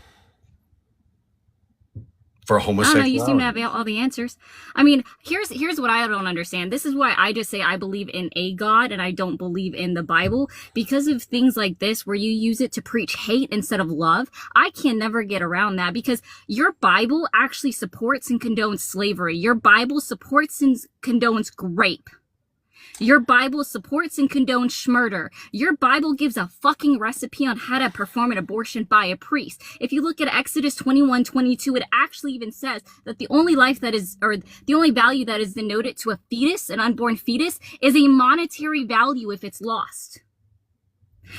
For I don't know. homosexuality. You seem to have all the answers. I mean, here's what I don't understand. This is why I just say I believe in a God and I don't believe in the Bible, because of things like this where you use it to preach hate instead of love. I can never get around that because your Bible actually supports and condones slavery. Your Bible supports and condones rape. Your Bible supports and condones murder. Your Bible gives a fucking recipe on how to perform an abortion by a priest. If you look at Exodus 21:22, it actually even says that the only life that is, or the only value that is denoted to a fetus, an unborn fetus, is a monetary value if it's lost.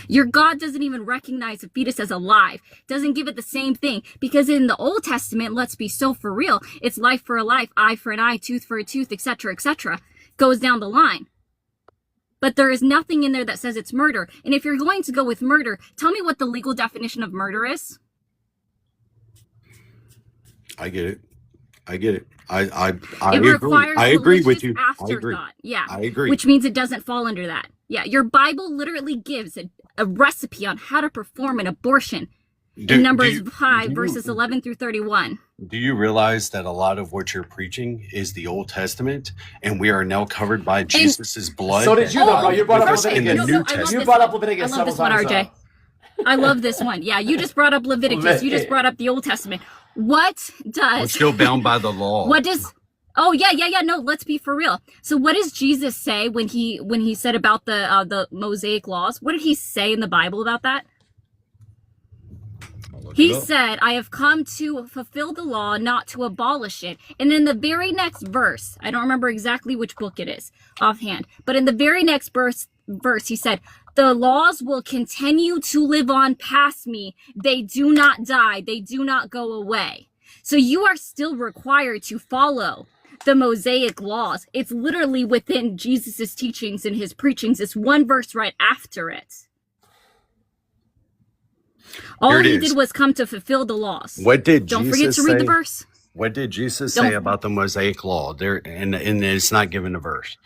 Your God doesn't even recognize a fetus as alive, doesn't give it the same thing, because in the Old Testament, let's be so for real, it's life for a life, eye for an eye, tooth for a tooth, etc., goes down the line. But there is nothing in there that says it's murder. And if you're going to go with murder, tell me what the legal definition of murder is. I get it. I It requires I agree with malicious you. I agree. afterthought. Yeah. I agree. Which means it doesn't fall under that. Yeah. Your Bible literally gives a recipe on how to perform an abortion in Numbers 5, verses 11 through 31. Do you realize that a lot of what you're preaching is the Old Testament, and we are now covered by Jesus's blood? So did you, though, bro. You brought up Because in the Leviticus. New I love Testament, You this brought up one. Leviticus I love this several one, times, RJ. I love this one. Yeah, you just brought up Leviticus. You just brought up the Old Testament. What we're does... still bound by the law. What does... Oh, yeah. No, let's be for real. So what does Jesus say when he said about the Mosaic laws? What did he say in the Bible about that? Look He it up. said, I have come to fulfill the law, not to abolish it. And in the very next verse, I don't remember exactly which book it is offhand, but in the very next verse he said, the laws will continue to live on past me. They do not die. They do not go away. So you are still required to follow the Mosaic laws. It's literally within Jesus's teachings and his preachings. It's one verse right after it. All Here it he is. did was come to fulfill the laws. What did Don't Jesus forget to read the say? verse. What did Jesus Don't- say about the Mosaic law? There, and it's not given a verse.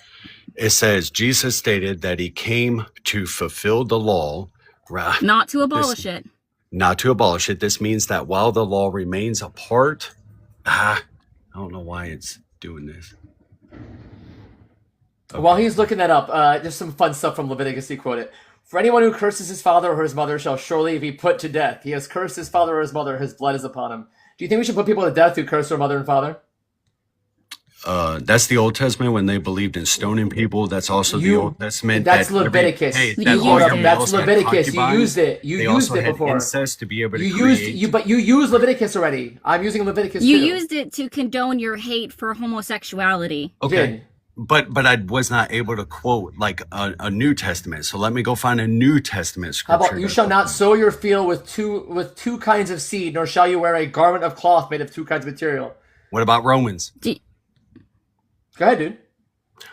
It says Jesus stated that he came to fulfill the law, right? Not to abolish it. Not to abolish it. This means that while the law remains a part, I don't know why it's doing this. While he's looking that up, there's some fun stuff from Leviticus. He quoted, "For anyone who curses his father or his mother shall surely be put to death. He has cursed his father or his mother, his blood is upon him." Do you think we should put people to death who curse their mother and father? That's the Old Testament when they believed in stoning people. That's also the Old Testament. That's that every- Leviticus. hey, You that used all your it. That's males had Leviticus. You concubines. used it. You They used also it had before. incest to be able to You create. used Leviticus already. I'm using Leviticus You too. used it to condone your hate for homosexuality. Okay. Did. But I was not able to quote like a New Testament. So let me go find a New Testament How scripture. about, you shall not sow your field with two kinds of seed, nor shall you wear a garment of cloth made of two kinds of material. What about Romans? Go ahead, dude.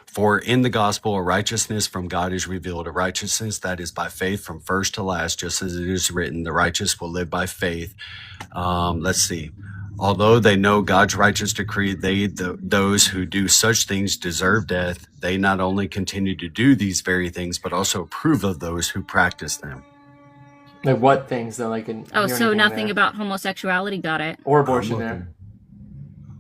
For in the gospel, a righteousness from God is revealed, a righteousness that is by faith from first to last, just as it is written, the righteous will live by faith. Let's see. Although they know God's righteous decree, those who do such things deserve death. They not only continue to do these very things, but also approve of those who practice them. Like what things though? Like in Oh, so nothing about homosexuality. Got it. or abortion I'm there. looking.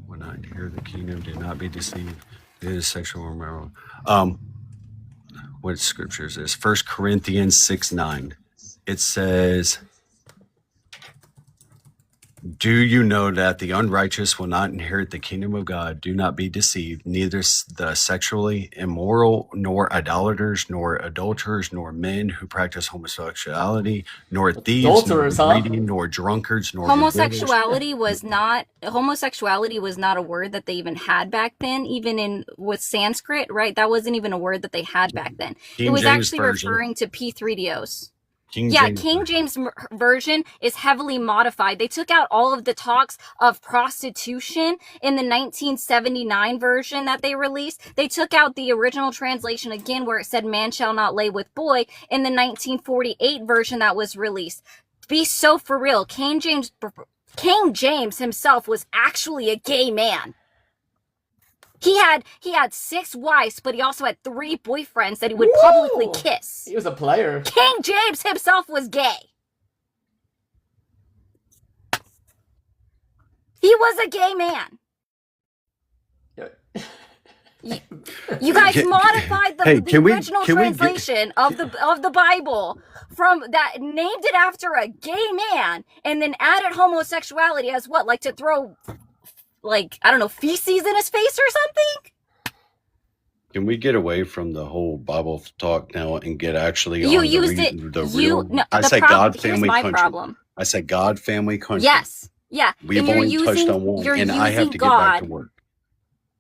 When I hear the kingdom, do not be deceived. It is sexual or immoral. What scripture is this? 1 Corinthians 6:9. It says, do you know that the unrighteous will not inherit the kingdom of God? Do not be deceived. Neither the sexually immoral, nor idolaters, nor adulterers, nor men who practice homosexuality, nor thieves, nor Adulterers, huh? greedy, nor drunkards, nor divorced. Homosexuality was not a word that they even had back then, even in with Sanskrit, right? That wasn't even a word that they had back then. King It was James actually Version. referring to P3DOs. King Yeah, James King Version. James version is heavily modified. They took out all of the talks of prostitution in the 1979 version that they released. They took out the original translation again where it said man shall not lay with boy in the 1948 version that was released. Be so for real. King James himself was actually a gay man. He had 6 wives, but he also had 3 boyfriends that he would publicly kiss. He was a player. King James himself was gay. He was a gay man. You guys modified the original translation of the Bible from that, named it after a gay man, and then added homosexuality as what, like to throw, like, I don't know, feces in his face or something? Can we get away from the whole Bible talk now and get actually You on used the, it. the You real? no. I The said problem. God, Here's family, my country. problem. I said God, family, country. Yes. Yeah. We've and you're only touched using, on one, you're and using I have to God. get back to work.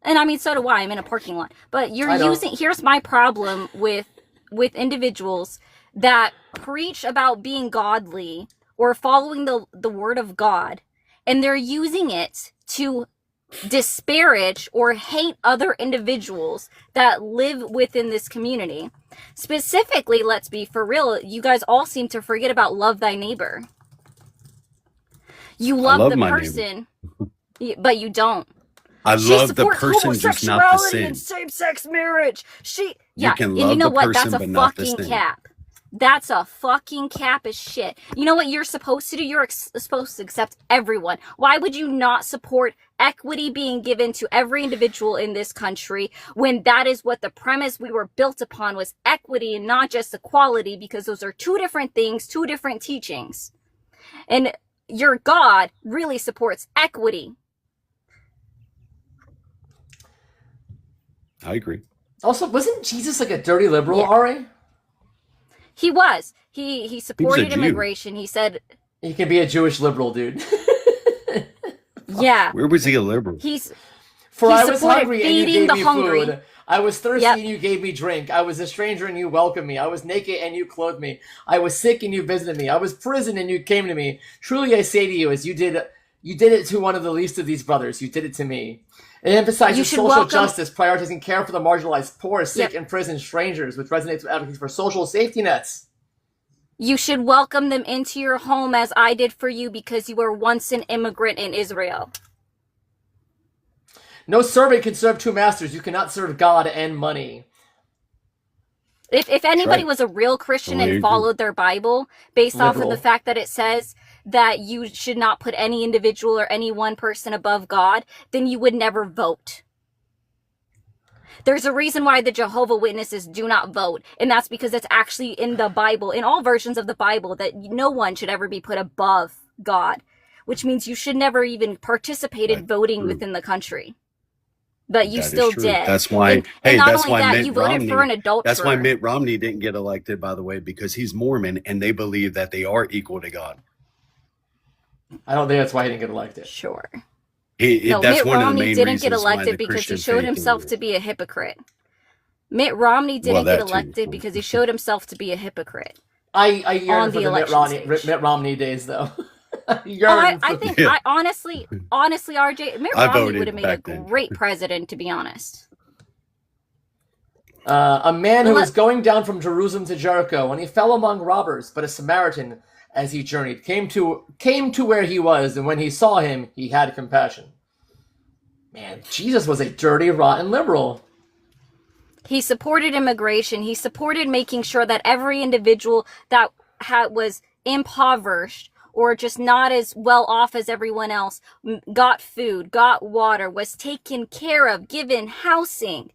And I mean, so do I. I'm in a parking lot. But you're I know. using, here's my problem with individuals that preach about being godly or following the word of God, and they're using it to disparage or hate other individuals that live within this community. Specifically, let's be for real, you guys all seem to forget about love thy neighbor. You love love the my person, but you don't. I She love the supports person, just not the homosexuality sin. and same-sex marriage. You Yeah, can and love you know the what? person, That's a but not the fucking sin. cap. That's a fucking cap as shit. You know what you're supposed to do? You're supposed to accept everyone. Why would you not support equity being given to every individual in this country when that is what the premise we were built upon was, equity and not just equality, because those are two different things, two different teachings. And your God really supports equity. I agree. Also, wasn't Jesus like a dirty liberal, Yeah. Ari? He was. He supported Jew. immigration. He said, He can be a Jewish liberal, dude. Yeah. Where was he a liberal? For He I was supported hungry and you feeding gave the me hungry. food. I was thirsty Yep. and you gave me drink. I was a stranger and you welcomed me. I was naked and you clothed me. I was sick and you visited me. I was prison and you came to me. Truly I say to you, as you did it to one of the least of these brothers. You did it to me. It emphasizes You should social welcome- justice, prioritizing care for the marginalized, poor, sick, Yep. and prison strangers, which resonates with advocates for social safety nets. You should welcome them into your home as I did for you because you were once an immigrant in Israel. No servant can serve two masters. You cannot serve God and money. If anybody right. was a real Christian Totally and agree. followed their Bible based off of Liberal. the fact that it says that you should not put any individual or any one person above God, then you would never vote. There's a reason why the Jehovah Witnesses do not vote, and that's because it's actually in the Bible, in all versions of the Bible, that no one should ever be put above God, which means you should never even participate in Right. voting True. within the country. But you That is still true. did. That's why. And not that's only why that, Mitt you voted Romney. for an adulterer. That's why Mitt Romney didn't get elected, by the way, because he's Mormon and they believe that they are equal to God. I don't think that's why he didn't get elected. Sure. That's Mitt one of the Romney main didn't get reasons why elected the because he Christian showed faith himself is- to be a hypocrite. Mitt Romney Well, didn't get that too. elected because he showed himself to be a hypocrite. I On yearn for the the election stage. Mitt Romney days, though. Oh, Yearn I for- think, Yeah. honestly, RJ, Mitt I Romney voted would have made a back then. great president, to be honest. A man who Well, was going down from Jerusalem to Jericho, and he fell among robbers, but a Samaritan, as he journeyed, came to where he was, and when he saw him, he had compassion. Man, Jesus was a dirty, rotten liberal. He supported immigration. He supported making sure that every individual that was impoverished or just not as well off as everyone else got food, got water, was taken care of, given housing.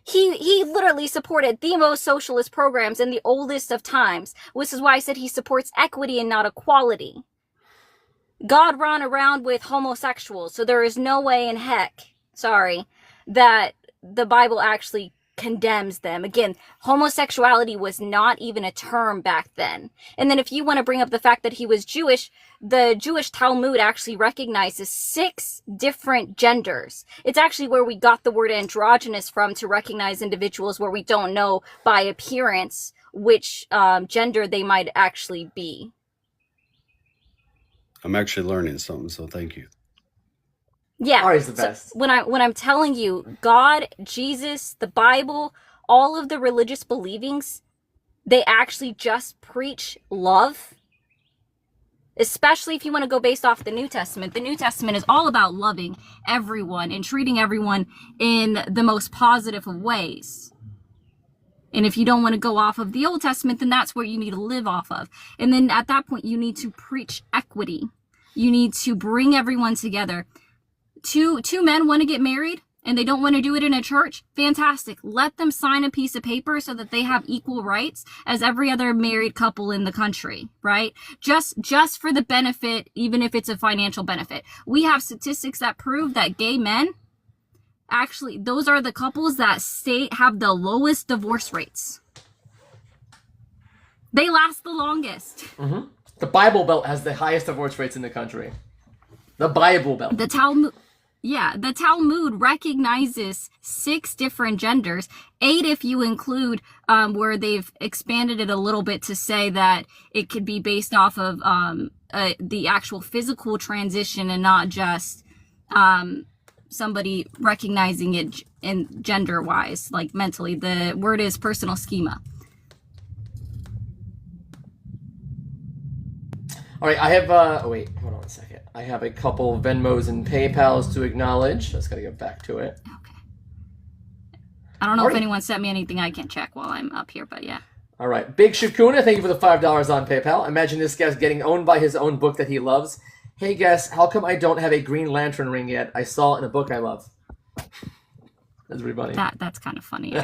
He literally supported the most socialist programs in the oldest of times, which is why I said he supports equity and not equality. God ran around with homosexuals, so there is no way in heck, that the Bible actually condemns them. Again, homosexuality was not even a term back then. And then if you want to bring up the fact that he was Jewish, the Jewish Talmud actually recognizes 6 different genders. It's actually where we got the word androgynous from, to recognize individuals where we don't know by appearance which gender they might actually be. I'm actually learning something, so thank you. Yeah. Ari's the best. When I'm telling you, God, Jesus, the Bible, all of the religious believings, they actually just preach love. Especially if you want to go based off the New Testament. The New Testament is all about loving everyone and treating everyone in the most positive of ways. And if you don't want to go off of the Old Testament, then that's where you need to live off of. And then at that point, you need to preach equity. You need to bring everyone together. Two men want to get married and they don't want to do it in a church. Fantastic. Let them sign a piece of paper so that they have equal rights as every other married couple in the country, right? Just for the benefit, even if it's a financial benefit. We have statistics that prove that gay men, actually, those are the couples that have the lowest divorce rates. They last the longest. Mm-hmm. The Bible Belt has the highest divorce rates in the country. The Bible Belt. The Talmud recognizes 6 different genders, 8 if you include where they've expanded it a little bit to say that it could be based off of the actual physical transition and not just somebody recognizing it in gender-wise, like mentally. The word is personal schema. All right, I have, wait, hold on a second. I have a couple Venmos and PayPals to acknowledge. Just gotta get back to it. Okay. I don't know All if right. anyone sent me anything I can check while I'm up here, but yeah. All right, Big Shakuna, thank you for the $5 on PayPal. Imagine this guy's getting owned by his own book that he loves. Hey, guess, how come I don't have a Green Lantern ring yet? I saw it in a book I love. That's pretty funny. That's kind of funny.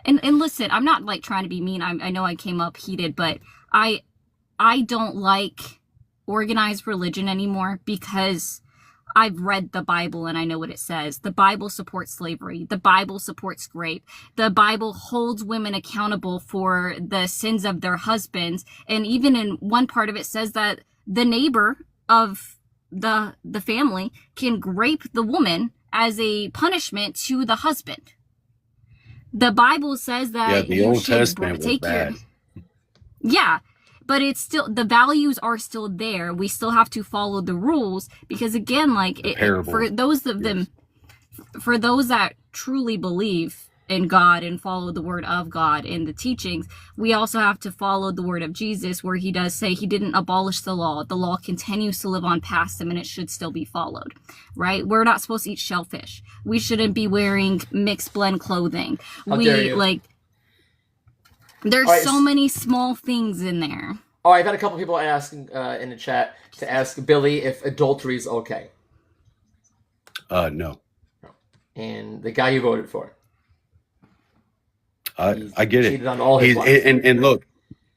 And listen, I'm not like trying to be mean. I know I came up heated, but I don't like organized religion anymore because I've read the Bible and I know what it says. The Bible supports slavery. The Bible supports rape. The Bible holds women accountable for the sins of their husbands. And even in one part of it says that the neighbor of the family can rape the woman as a punishment to the husband. The Bible says that Yeah, the you Old should Testament was take your bad. yeah, but it's still, the values are still there. We still have to follow the rules because, again, like The parable. for those of them, for those that truly believe in God and follow the word of God and the teachings, we also have to follow the word of Jesus, where he does say he didn't abolish the law. The law continues to live on past him and it should still be followed, right? We're not supposed to eat shellfish. We shouldn't be wearing mixed blend clothing. How dare you. Like, there's All right, so many small things in there. All right, I've had a couple people asking in the chat to ask Billy if adultery is okay. No. And the guy you voted for. I get it. Cheated on all his He's wives. and look,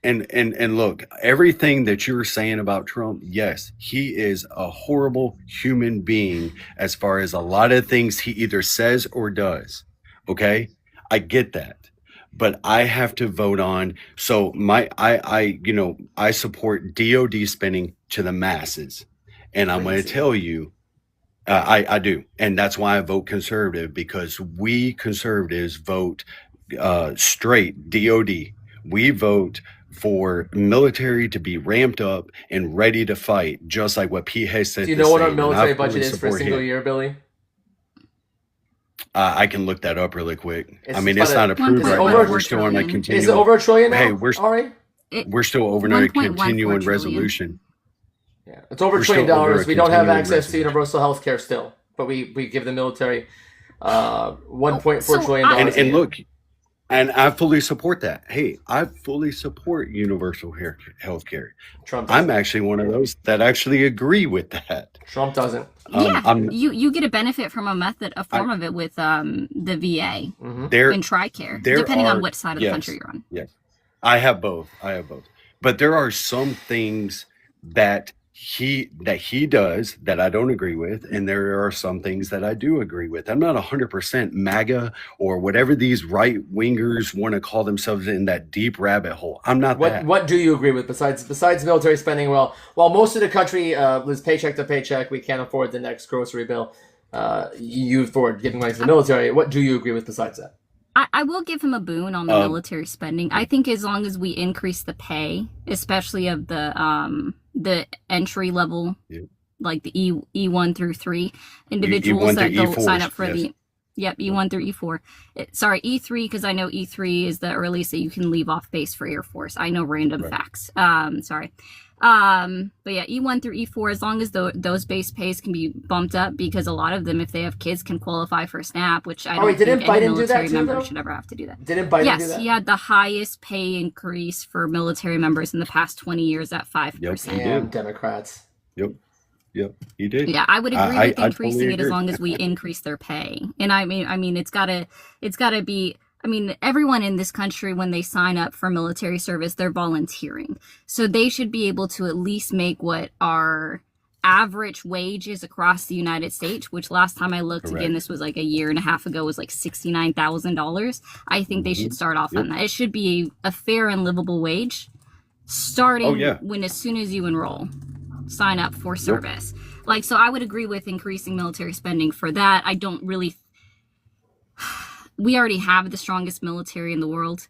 and look, everything that you're saying about Trump, yes, he is a horrible human being as far as a lot of things he either says or does. Okay, I get that, but I have to vote on. So I support DOD spending to the masses, and I'm going to tell you. I do, and that's why I vote conservative, because we conservatives vote straight DOD. We vote for military to be ramped up and ready to fight, just like what Pete has said. Do you know what our military budget is for a single year, Billy? I can look that up really quick. It's I mean, about it's not approved is it right over now. a We're still on a trillion? continuing. Is it over $1 trillion now? Hey, Ari? we're still over a 1.14 continuing trillion. resolution. Yeah, it's over $1 We're still trillion. over a We don't have continuing access to resolution. universal health care still, but we give the military $1.4 So trillion. I- And a year. look, and I fully support that. Hey, I fully support universal health care. Trump I'm doesn't. actually one of those that actually agree with that. Trump doesn't. Yeah, I'm you get a benefit from a form of it with the VA there. and TRICARE, There depending are- on what side of the yes. country you're on. Yes, I have both. But there are some things that he does that I don't agree with, and there are some things that I do agree with. I'm not 100% MAGA or whatever these right wingers want to call themselves in that deep rabbit hole. I'm not that. What do you agree with besides military spending? Well, while most of the country lives paycheck to paycheck, we can't afford the next grocery bill. You afford giving money to the military. What do you agree with besides that? I will give him a boon on the military spending. I think as long as we increase the pay, especially of the entry level, Yeah. like the E1 through 3 individuals E1 that through go sign E4s, up for yes. E1 through E4. Sorry, E3, because I know E3 is the earliest that you can leave off base for Air Force. I know random Right. facts. Sorry. But yeah, E1 through E4, as long as those base pays can be bumped up, because a lot of them, if they have kids, can qualify for SNAP, which I don't wait, didn't think any Biden do that military too, member though? should ever have to do that. Didn't Biden do Yes, that? he had the highest pay increase for military members in the past 20 years at 5%. Yep. Damn, Democrats. Yep, he did. Yeah, I would agree I with increasing totally it as agree. long as we increase their pay. And I mean, it's gotta be. I mean, everyone in this country, when they sign up for military service, they're volunteering, so they should be able to at least make what our average wage is across the United States. Which last time I looked, Correct. again, this was like a year and a half ago, was like $69,000. I think they should start off on that. It should be a fair and livable wage, starting Oh, yeah. as soon as you enroll. Sign up for service. Like, so I would agree with increasing military spending for that. I don't really, we already have the strongest military in the world.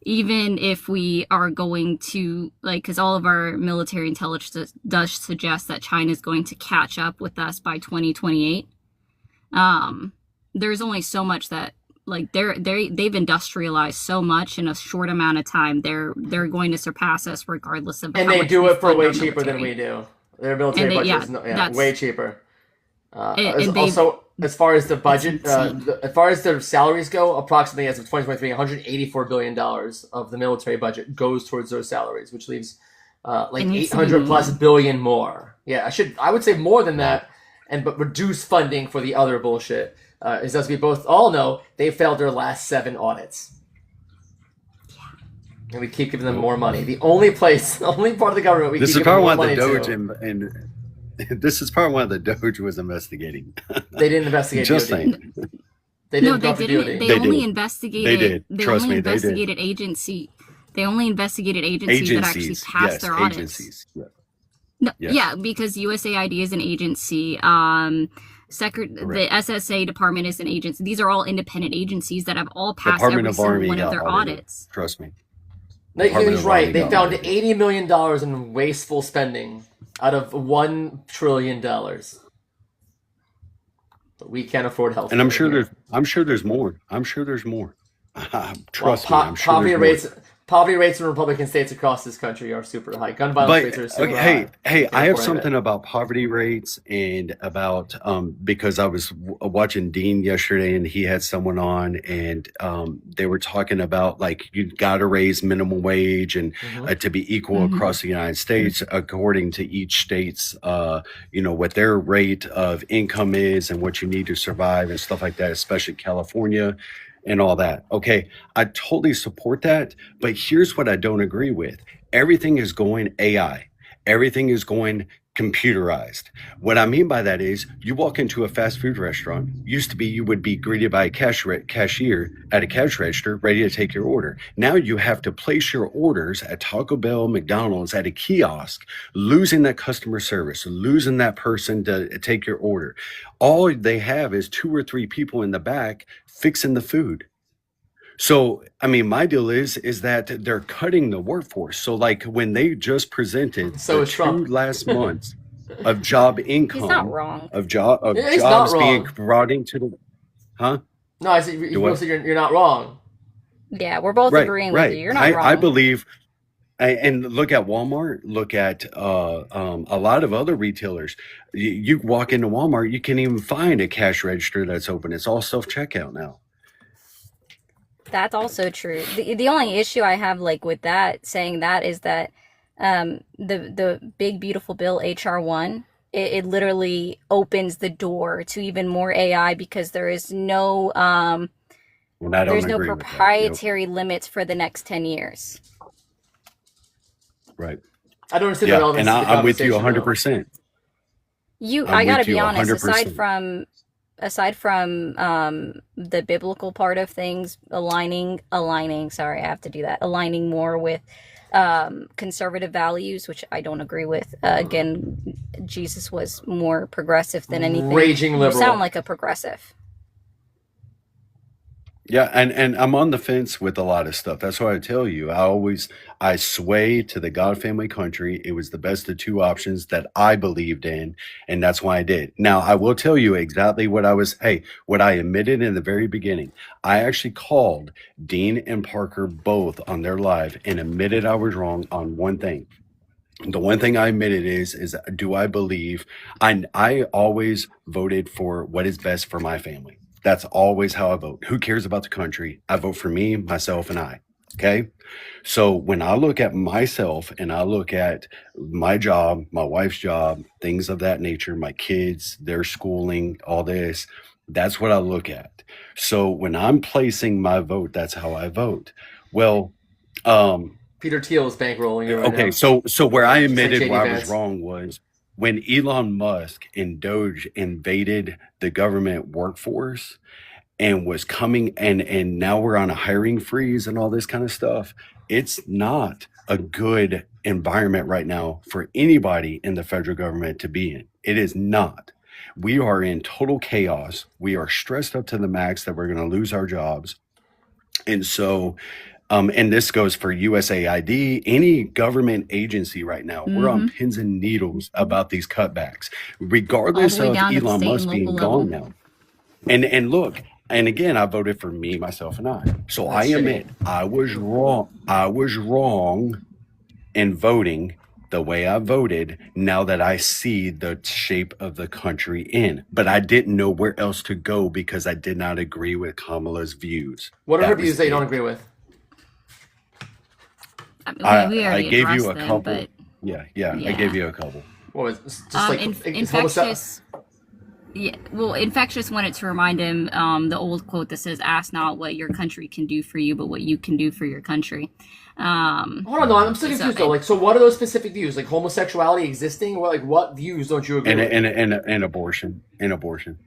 Even if we are going to, like, because all of our military intelligence does suggest that China is going to catch up with us by 2028. There's only so much that, like, they've industrialized so much in a short amount of time. They're going to surpass us regardless of. And how they much do we it for fund way our cheaper than military. we do. Their military And they- budget is that's- way cheaper. and they've- Also, as far as the budget, insane. as far as their salaries go, approximately as of 2023, $184 billion of the military budget goes towards those salaries, which leaves like It needs to be 800 plus more. billion more. Yeah, I would say more than that, but reduce funding for the other bullshit. As we both all know, they failed their last 7 audits. And we keep giving them more money. The only part of the government we This keep is giving probably more why money the Doge to. and This is part one the Doge was investigating. They didn't investigate Just DOD. saying. They No, didn't they go for didn't. DOD. They They only did. investigated. They did. They Trust only me, they did. investigated agency. They only investigated agencies that actually Agencies. passed Yes, their audits. agencies. Yeah. No, Yes. yeah, because USAID is an agency. The SSA department is an agency. These are all independent agencies that have all passed Department every of single Army one of got their audited. audits. Trust me. He's Department of right. Army They got found audited. $80 million in wasteful spending out of $1 trillion. But we can't afford health. And I'm sure there's more. I'm sure there's more. Trust me, I'm sure poverty there's more. poverty rates in Republican states across this country are super high. Gun violence rates are super high. Hey, I have Can't afford something it. about poverty rates and about because I was watching Dean yesterday and he had someone on and they were talking about like you got to raise minimum wage and to be equal across the United States according to each state's what their rate of income is and what you need to survive and stuff like that, especially California and all that. Okay, I totally support that, but here's what I don't agree with. Everything is going AI. Everything is going computerized. What I mean by that is you walk into a fast food restaurant, used to be you would be greeted by a cashier at a cash register ready to take your order. Now you have to place your orders at Taco Bell, McDonald's, at a kiosk, losing that customer service, losing that person to take your order. All they have is 2 or 3 people in the back fixing the food. So, I mean, my deal is that they're cutting the workforce. So, like when they just presented So the is Trump. 2 last months of job income, He's not wrong. of Yeah, he's not jobs being wrong. brought into the, huh? No, I said you both said you're not wrong. Yeah, we're both agreeing with you. You're not wrong. I believe, and look at Walmart, look at a lot of other retailers. You walk into Walmart, you can't even find a cash register that's open. It's all self-checkout now. That's also true. The only issue I have like with that saying that is that the big beautiful bill HR1 it literally opens the door to even more AI because there is no there's no proprietary limits for the next 10 years. Right. I don't understand the relevance and of the I'm with you conversation, 100%. I gotta with you be honest, 100%. aside from the biblical part of things, aligning sorry, I have to do that, aligning more with conservative values, which I don't agree with. Again, Jesus was more progressive than anything. Raging liberal. You sound like a progressive. Yeah, and I'm on the fence with a lot of stuff. That's why I tell you, I sway to the God family country. It was the best of 2 options that I believed in, and that's why I did. Now, I will tell you exactly what I admitted in the very beginning. I actually called Dean and Parker both on their live and admitted I was wrong on one thing. The one thing I admitted is do I believe I always voted for what is best for my family. That's always how I vote. Who cares about the country? I vote for me, myself, and I. Okay. So when I look at myself and I look at my job, my wife's job, things of that nature, my kids, their schooling, all this, that's what I look at. So when I'm placing my vote, that's how I vote. Well, Peter Thiel is bankrolling you right now. okay. So where I admitted JD where I Vance. was wrong was when Elon Musk and Doge invaded the government workforce and was coming and now we're on a hiring freeze and all this kind of stuff. It's not a good environment right now for anybody in the federal government to be in. It is not. We are in total chaos. We are stressed up to the max that we're going to lose our jobs. And so and this goes for USAID, any government agency right now. We're on pins and needles about these cutbacks, regardless All the way of down to the Elon state and Musk being local gone now. And look, and again, I voted for me, myself, and I. So I That's admit I was wrong. I was wrong in voting the way I voted now that I see the shape of the country in. But I didn't know where else to go because I did not agree with Kamala's views. What are her That was views that you don't it. agree with? We I already gave you addressed a them, couple. but Yeah, I yeah. gave you a couple. What was just like Infectious. Yeah, well, Infectious wanted to remind him the old quote that says, "Ask not what your country can do for you, but what you can do for your country." Hold on, no, I'm still So, confused though. Like, so what are those specific views? Like homosexuality existing? What views don't you agree And with? and abortion, and abortion,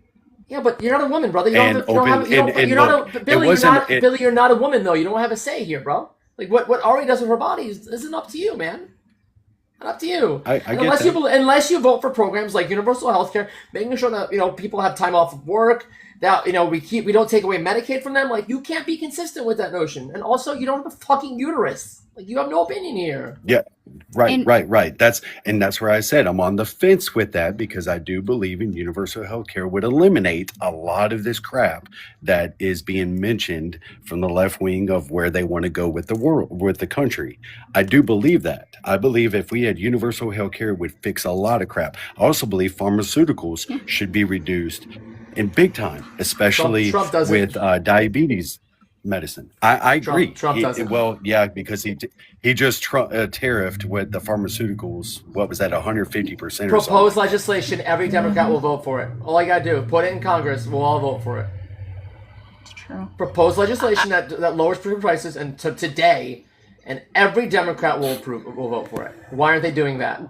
Yeah, but you're not a woman, brother. You don't and have. You don't open have. You don't. and You're look, not a it Billy. You're wasn't not it. Billy. You're not a woman though. You don't have a say here, bro. Like what Ari does with her body isn't up to you, man. Not up to you. I And get that. unless you vote for programs like universal health care, making sure that people have time off of work, that we don't take away Medicaid from them. Like you can't be consistent with that notion. And also, you don't have a fucking uterus. Like you have no opinion here. Yeah, right, and right. That's where I said I'm on the fence with that, because I do believe in universal health care would eliminate a lot of this crap that is being mentioned from the left wing of where they want to go with the world, with the country. I do believe that. I believe if we had universal health care, it would fix a lot of crap. I also believe pharmaceuticals should be reduced in big time, especially Trump does with it. diabetes medicine. I agree. Trump does it. Well, yeah, because he just tariffed with the pharmaceuticals. What was that, 150% or something? Propose legislation. Every Democrat will vote for it. All I gotta do, put it in Congress. We'll all vote for it. it's true. Propose legislation that lowers prescription prices and to today, and every Democrat will vote for it. Why aren't they doing that?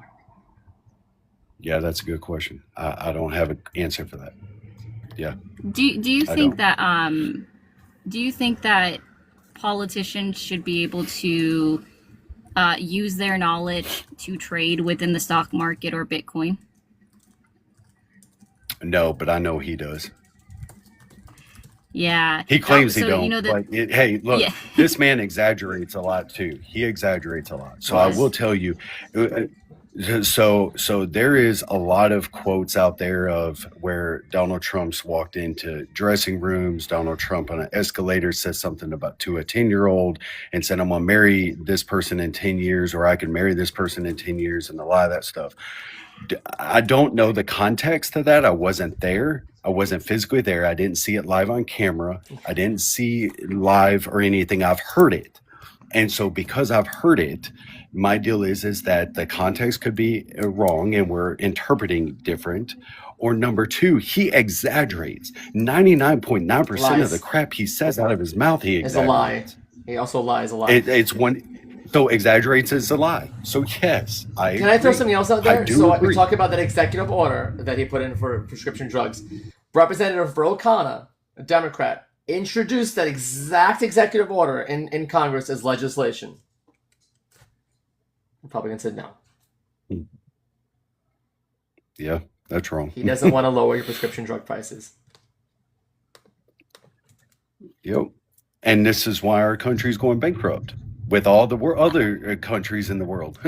Yeah, that's a good question. I don't have an answer for that. Yeah, Do you I think don't. do you think that politicians should be able to use their knowledge to trade within the stock market or Bitcoin? No, but I know he does. Yeah. He claims he So don't. you know that. But hey, look, Yeah. this man exaggerates a lot too. He exaggerates a lot. So I Lies. will tell you. So there is a lot of quotes out there of where Donald Trump's walked into dressing rooms. Donald Trump on an escalator says something about to a 10-year-old and said, "I'm gonna marry this person in 10 years, or I can marry this person in 10 years," and a lot of that stuff. I don't know the context of that. I wasn't there. I wasn't physically there. I didn't see it live on camera. I didn't see live or anything. I've heard it. And so because I've heard it, my deal is that the context could be wrong and we're interpreting different. Or number two, he exaggerates. 99.9% of the Lies. crap he says out of his mouth, he It's a lie. exaggerates. He also lies a lot. It's one. So exaggerates is a lie. So yes, I Can I throw agree. something else out I there? do So we agree. talk about that executive order that he put in for prescription drugs. Representative Ro Khanna, a Democrat, introduced that exact executive order in Congress as legislation. Republican said no. Yeah, that's wrong. He doesn't want to lower your prescription drug prices. Yep. And this is why our country's going bankrupt with all the other countries in the world.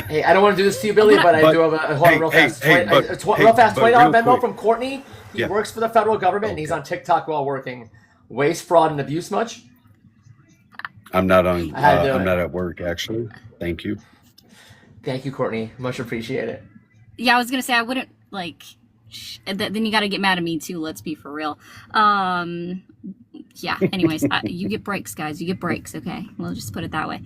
Hey, I don't want to do this to you, Billy, but I But- do have a hold on real hey, fast. hey, Twenty- but- tw- hey, real fast, but $20 real Venmo quick. from Courtney. He Yeah. works for the federal government and he's Okay. on TikTok while working. Waste, fraud, and abuse much? I'm not on. I had to do I'm it. not at work actually. Thank you. Thank you, Courtney. Much appreciated. Yeah, I was gonna say I wouldn't like. Then you got to get mad at me too. Let's be for real. Yeah. Anyways, you get breaks, guys. You get breaks. Okay, we'll just put it that way.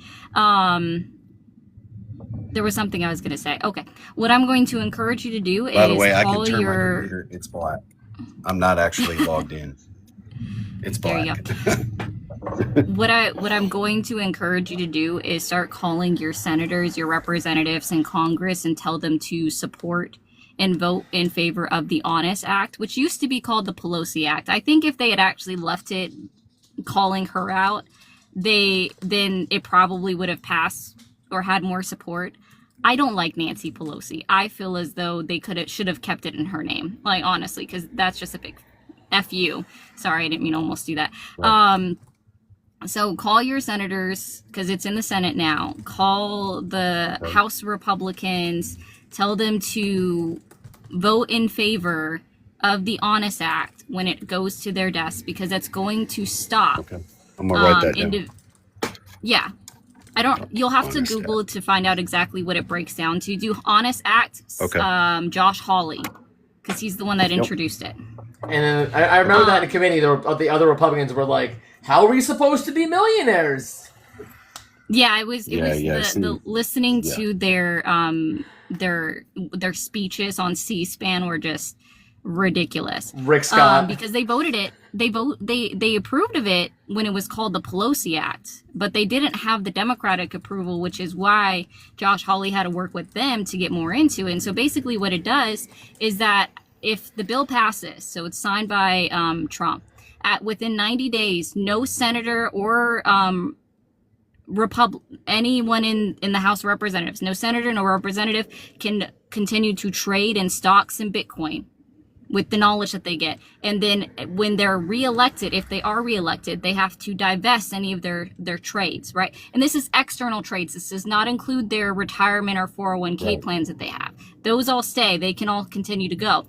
There was something I was gonna say. Okay, what I'm going to encourage you to do By the is way, I call can turn my your. computer. It's black. I'm not actually logged in. It's There you black. What I'm going to encourage you to do is start calling your senators, your representatives in Congress, and tell them to support and vote in favor of the Honest Act, which used to be called the Pelosi Act. I think if they had actually left it calling her out, then it probably would have passed or had more support. I don't like Nancy Pelosi. I feel as though they should have kept it in her name, like honestly, because that's just a big F you. Sorry, I didn't mean to almost do that. Right. So call your senators, because it's in the Senate now. Call the Right. House Republicans. Tell them to vote in favor of the Honest Act when it goes to their desk, because that's going to stop. Okay. I'm gonna write that down. Yeah. You'll have to Honest Google it to find out exactly what it breaks down to. Do Honest Act, Okay. Josh Hawley, because he's the one that Yep. introduced it. And then I remember that in committee, the other Republicans were like, "How are we supposed to be millionaires?" Yeah, it was Yeah, the listening yeah. to their speeches on C-SPAN were just ridiculous. Rick Scott. Because they voted it. They approved of it when it was called the Pelosi Act, but they didn't have the Democratic approval, which is why Josh Hawley had to work with them to get more into it. And so basically what it does is that if the bill passes, so it's signed by Trump, within 90 days, no senator or anyone in the House of Representatives, no senator, no representative can continue to trade in stocks and Bitcoin with the knowledge that they get. And then when they're reelected, if they are reelected, they have to divest any of their trades, right? And this is external trades. This does not include their retirement or 401k plans that they have. Those all stay. They can all continue to go.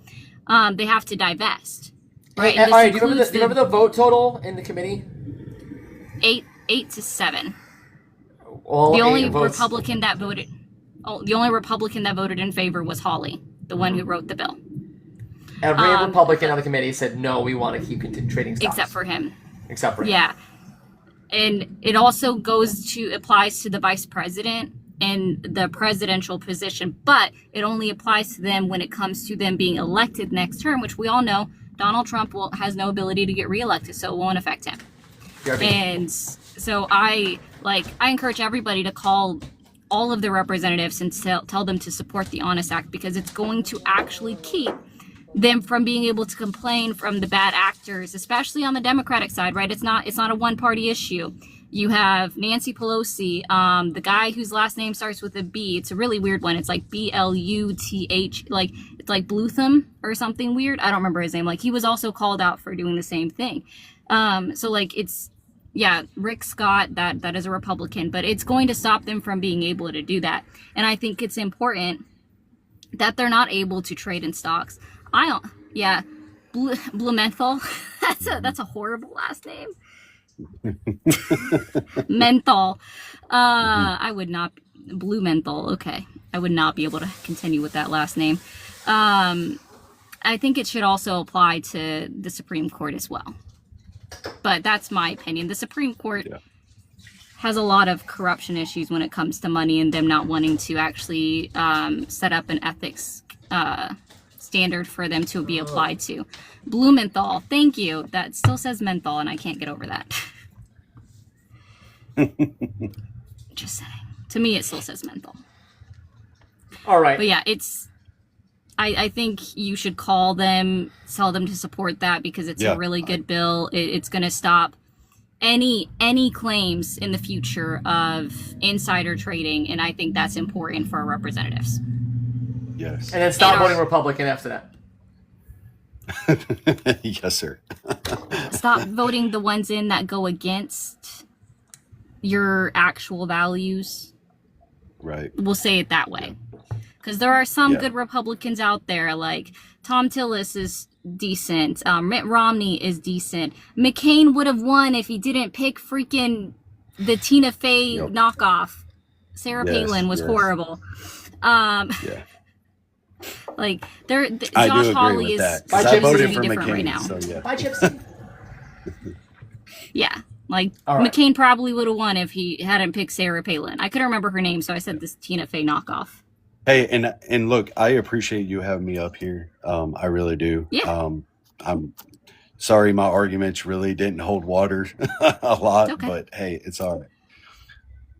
They have to divest, right? All right, do you remember the vote total in the committee? 8-7. All The only 8 votes. Republican that voted in favor was Hawley, the one who wrote the bill. Every Republican on the committee said, no, we want to keep trading stocks. Except for him. Yeah. And it also applies to the vice president and the presidential position, but it only applies to them when it comes to them being elected next term, which we all know Donald Trump has no ability to get reelected, so it won't affect him. And so I encourage everybody to call all of the representatives and tell them to support the Honest Act, because it's going to actually keep them from being able to complain from the bad actors, especially on the Democratic side, right? It's not a one-party issue. You have Nancy Pelosi, the guy whose last name starts with a B. It's a really weird one. It's like Bluth, like it's like Blutham or something weird. I don't remember his name. Like, he was also called out for doing the same thing. So like Rick Scott, that is a Republican, but it's going to stop them from being able to do that. And I think it's important that they're not able to trade in stocks. Blumenthal. That's a horrible last name. Menthol. I would not. Blumenthal. Okay. I would not be able to continue with that last name. I think it should also apply to the Supreme Court as well. But that's my opinion. The Supreme Court has a lot of corruption issues when it comes to money and them not wanting to actually set up an ethics standard for them to be applied to. Blumenthal, thank you. That still says menthol, and I can't get over that. Just saying. To me, it still says menthol. All right. But yeah, I think you should tell them to support that, because it's a really good bill. It's going to stop any claims in the future of insider trading, and I think that's important for our representatives. Yes. And then stop voting Republican after that. Yes, sir. Stop voting the ones in that go against your actual values. Right. We'll say it that way. Because there are some good Republicans out there, like Tom Tillis is decent. Mitt Romney is decent. McCain would have won if he didn't pick freaking the Tina Fey knockoff. Sarah Palin was horrible. Like Josh Hawley is voted for different McCain, right now. So yeah. Bye, Chips. McCain probably would have won if he hadn't picked Sarah Palin. I couldn't remember her name, so I said this Tina Fey knockoff. Hey, and look, I appreciate you having me up here. I really do. Yeah. I'm sorry my arguments really didn't hold water a lot, but hey, it's all right.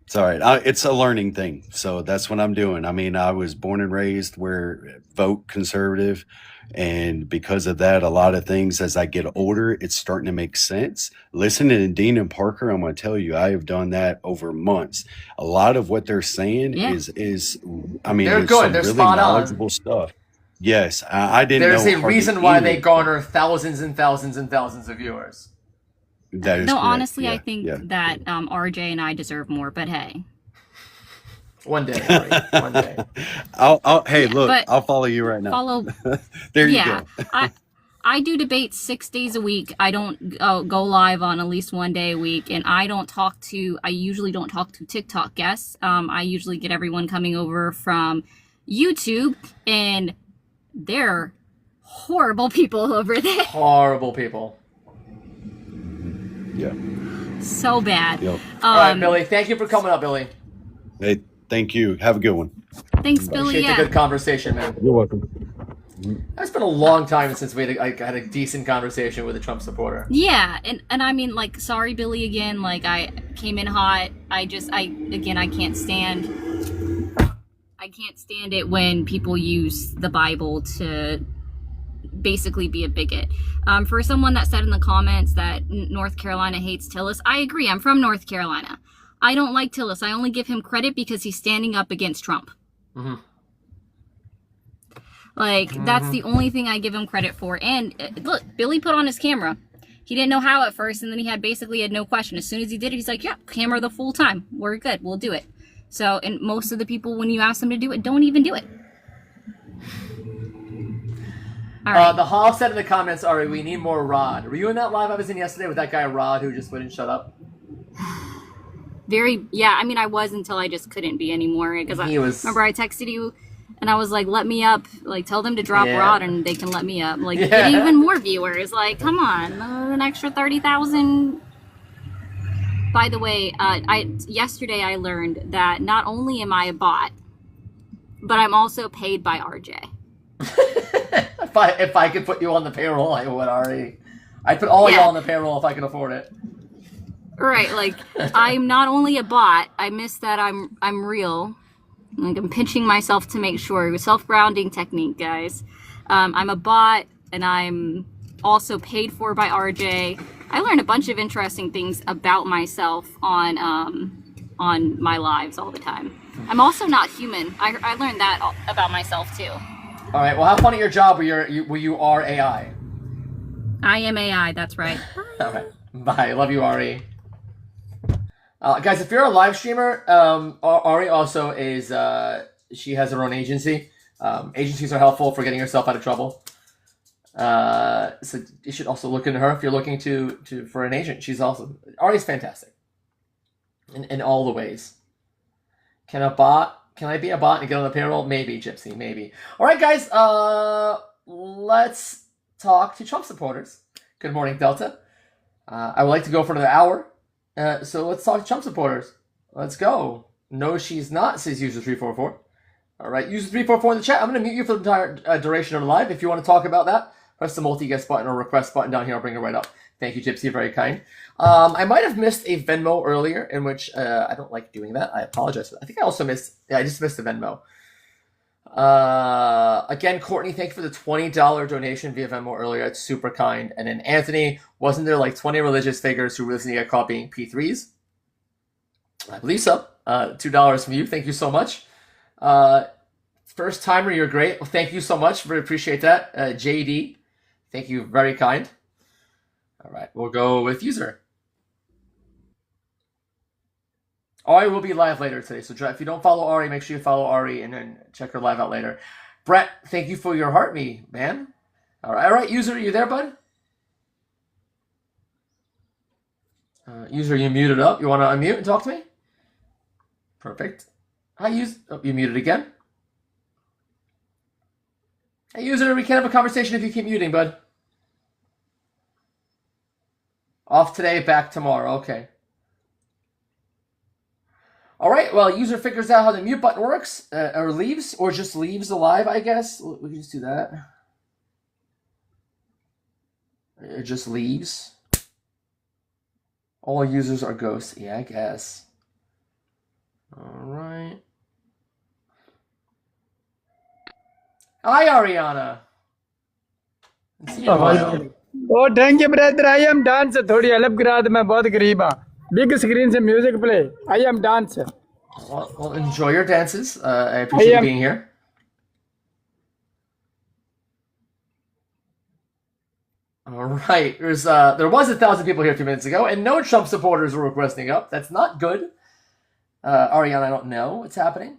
It's all right. It's a learning thing. So that's what I'm doing. I mean, I was born and raised where vote conservative. And because of that, a lot of things as I get older, it's starting to make sense. Listening to Dean and Parker, I'm going to tell you, I have done that over months. A lot of what they're saying is I mean, they're good. They're really spot knowledgeable on. Stuff. Yes, I didn't know. There's a reason why they garner thousands and thousands and thousands of viewers. That is no, correct. honestly, I think that RJ and I deserve more, but hey. One day, Ari. One day. I'll follow you right now. There you go. I do debates 6 days a week. I don't go live on at least one day a week, and I usually don't talk to TikTok guests. I usually get everyone coming over from YouTube, and they're horrible people over there. Horrible people. Yeah. So bad. Yep. All right, Billy. Thank you for coming up, Billy. Hey, thank you. Have a good one. Thanks, Billy. Appreciate the good conversation, man. You're welcome. It's been a long time since we had a decent conversation with a Trump supporter. Yeah, and I mean, like, sorry, Billy, again. Like, I came in hot. I can't stand it when people use the Bible to basically be a bigot. For someone that said in the comments that North Carolina hates Tillis, I agree. I'm from North Carolina. I don't like Tillis. I only give him credit because he's standing up against Trump. Mm-hmm. Like, that's the only thing I give him credit for. And look, Billy put on his camera. He didn't know how at first, and then he had no question. As soon as he did it, he's like, yeah, camera the full time. We're good. We'll do it. So, and most of the people, when you ask them to do it, don't even do it. All right. The Hall said in the comments, Ari, we need more Rod. Were you in that live I was in yesterday with that guy Rod who just wouldn't shut up? Yeah, I mean, I was until I just couldn't be anymore. Because remember I texted you, and I was like, let me up. Like, tell them to drop Rod, and they can let me up. Like, get even more viewers. Like, come on, an extra 30,000. By the way, yesterday I learned that not only am I a bot, but I'm also paid by RJ. If I could put you on the payroll, I would, Ari. I'd put all y'all on the payroll if I could afford it. Right, like, I'm not only a bot, I miss that I'm real. Like, I'm pinching myself to make sure. Self-grounding technique, guys. I'm a bot, and I'm also paid for by RJ. I learned a bunch of interesting things about myself on my lives all the time. I'm also not human. I learned that about myself, too. All right, well, have fun at your job where you are AI. I am AI, that's right. All right, bye. Love you, Ari. Guys, if you're a live streamer, Ari also is, she has her own agency. Agencies are helpful for getting yourself out of trouble. So you should also look into her if you're looking for an agent. She's awesome. Ari's fantastic. In all the ways. Can I be a bot and get on the payroll? Maybe, Gypsy, maybe. All right, guys, let's talk to Trump supporters. Good morning, Delta. I would like to go for another hour. So let's talk to Trump supporters. Let's go. No, she's not, says user 344. All right, user 344 in the chat. I'm going to mute you for the entire duration of the live. If you want to talk about that, press the multi-guest button or request button down here. I'll bring it right up. Thank you, Gypsy. Very kind. I might have missed a Venmo earlier, in which I don't like doing that. I apologize for that. I think I also missed. Yeah, I just missed a Venmo. Again, Courtney, thank you for the $20 donation via Venmo earlier. It's super kind. And then Anthony, wasn't there like 20 religious figures who recently got caught being P3s? I believe so. $2 from you. Thank you so much. First timer, you're great. Well, thank you so much. Really appreciate that. JD, thank you. Very kind. All right, we'll go with user. Ari will be live later today, so if you don't follow Ari, make sure you follow Ari and then check her live out later. Brett, thank you for your heart me, man. All right, user, are you there, bud? User, you muted up. You want to unmute and talk to me? Perfect. Hi, user. Oh, you muted again. Hey, user, we can't have a conversation if you keep muting, bud. Off today, back tomorrow. Okay. All right. Well, user figures out how the mute button works, or leaves, or just leaves the live, I guess. We can just do that. It just leaves. All users are ghosts. Yeah, I guess. All right. Hi, Ariana. Oh, thank you, brother. I am dancer. थोड़ी help करा दे मैं बहुत गरीब हूँ. Big screen से music play. I am dancer. Well, enjoy your dances. I appreciate you being here. All right. There was 1,000 people here a few minutes ago, and no Trump supporters were requesting up. That's not good. Ariana, I don't know what's happening.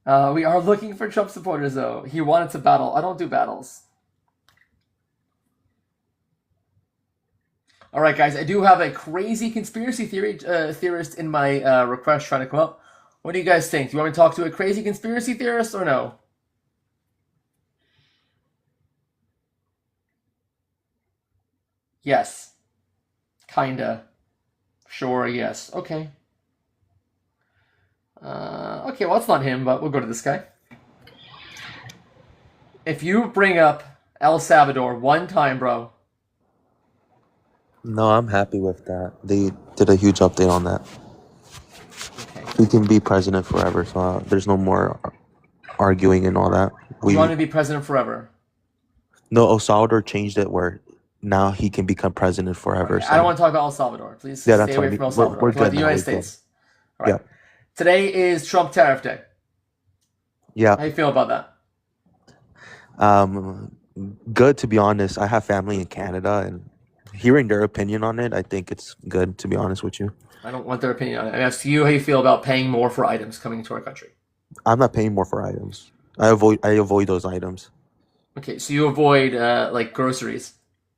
We are looking for Trump supporters, though. He wanted to battle. I don't do battles. All right, guys. I do have a crazy conspiracy theorist in my request trying to come up. What do you guys think? Do you want me to talk to a crazy conspiracy theorist or no? Yes. Kinda. Sure, yes. Okay. Okay, well, it's not him, but we'll go to this guy. If you bring up El Salvador one time, bro, No, I'm happy with that. They did a huge update on that. okay. He can be president forever, so there's no more arguing and all that. You want him to be president forever. No, El Salvador changed it where now he can become president forever. Okay, So I don't want to talk about El Salvador. Please yeah, stay that's away fine. from El We're Salvador. Talk about good the now. United We're good. States. All right. Yeah, Today is Trump Tariff Day. yeah. How you feel about that? Good, to be honest. I have family in Canada, and hearing their opinion on it, I think it's good, to be honest with you. I don't want their opinion on it. I ask you how you feel about paying more for items coming into our country. I'm not paying more for items. I avoid those items. Okay, so you avoid like groceries.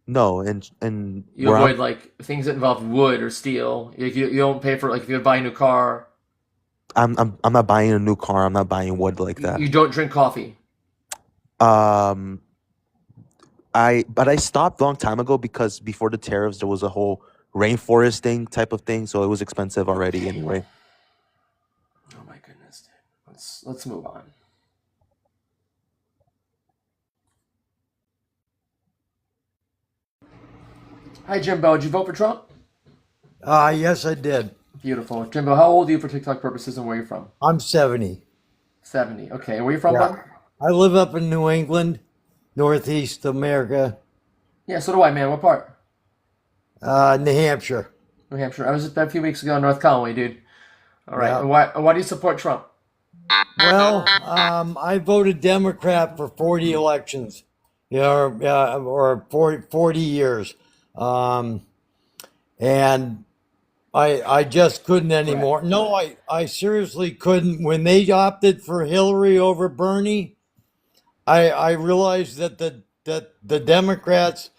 No, and You where avoid like things that involve wood or steel. You don't pay for like if you buy a new car. I'm not buying a new car. I'm not buying wood like that. You don't drink coffee. Um, I stopped a long time ago because before the tariffs there was a whole rainforest thing type of thing, so it was expensive already anyway. Oh my goodness, dude. Let's move on. Hi Jimbo, did you vote for Trump? Yes, I did. Beautiful. Jimbo, how old are you for TikTok purposes and where are you from? I'm 70. 70. Okay, where are you from, Yeah. bud? I live up in New England, Northeast America, Yeah, so do I, man. What part? New Hampshire. New Hampshire. I was just a few weeks ago in North Conway, dude. All right. Yeah. And why do you support Trump? Well, I voted Democrat for 40 elections, or 40 years. And I just couldn't anymore. No, I seriously couldn't. When they opted for Hillary over Bernie, I realized that the Democrats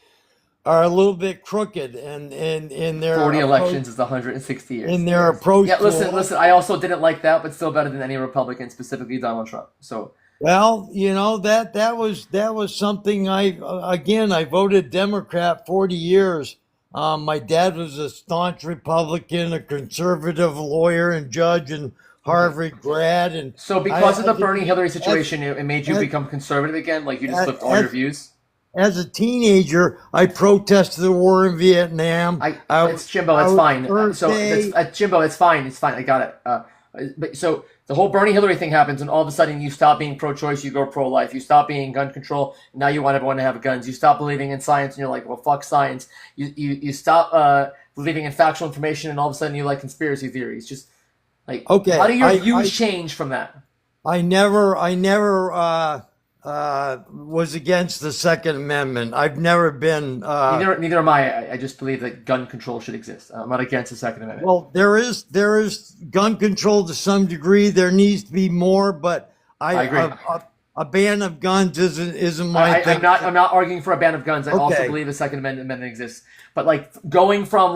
are a little bit crooked and in their 40 approach, elections is 160 years. in their approach. Yeah, to listen. I also didn't like that, but still better than any Republican, specifically Donald Trump. So Well, that was something I voted Democrat 40 years. My dad was a staunch Republican, a conservative lawyer and judge and Harvard grad, and so because of the I Bernie did- Hillary situation, it made you as- become conservative again. Like you just as- flipped all your as- views. as a teenager, I protested the war in Vietnam. It's Jimbo. It's I- fine. Earth So Day- Jimbo, it's fine. It's fine. I got it. But so the whole Bernie Hillary thing happens, and all of a sudden you stop being pro-choice, you go pro-life. You stop being gun control, and now you want everyone to have guns. You stop believing in science, and you're like, well, fuck science. You stop believing in factual information, and all of a sudden you like conspiracy theories. Just like, Okay, how do your I- views I- change from that? I never was against the Second Amendment. I've never been. Neither am I. I just believe that gun control should exist. I'm not against the Second Amendment. Well, there is gun control to some degree. There needs to be more, but I agree. A ban of guns isn't my thing. I'm not arguing for a ban of guns. I also Okay. believe the Second Amendment exists. But like going from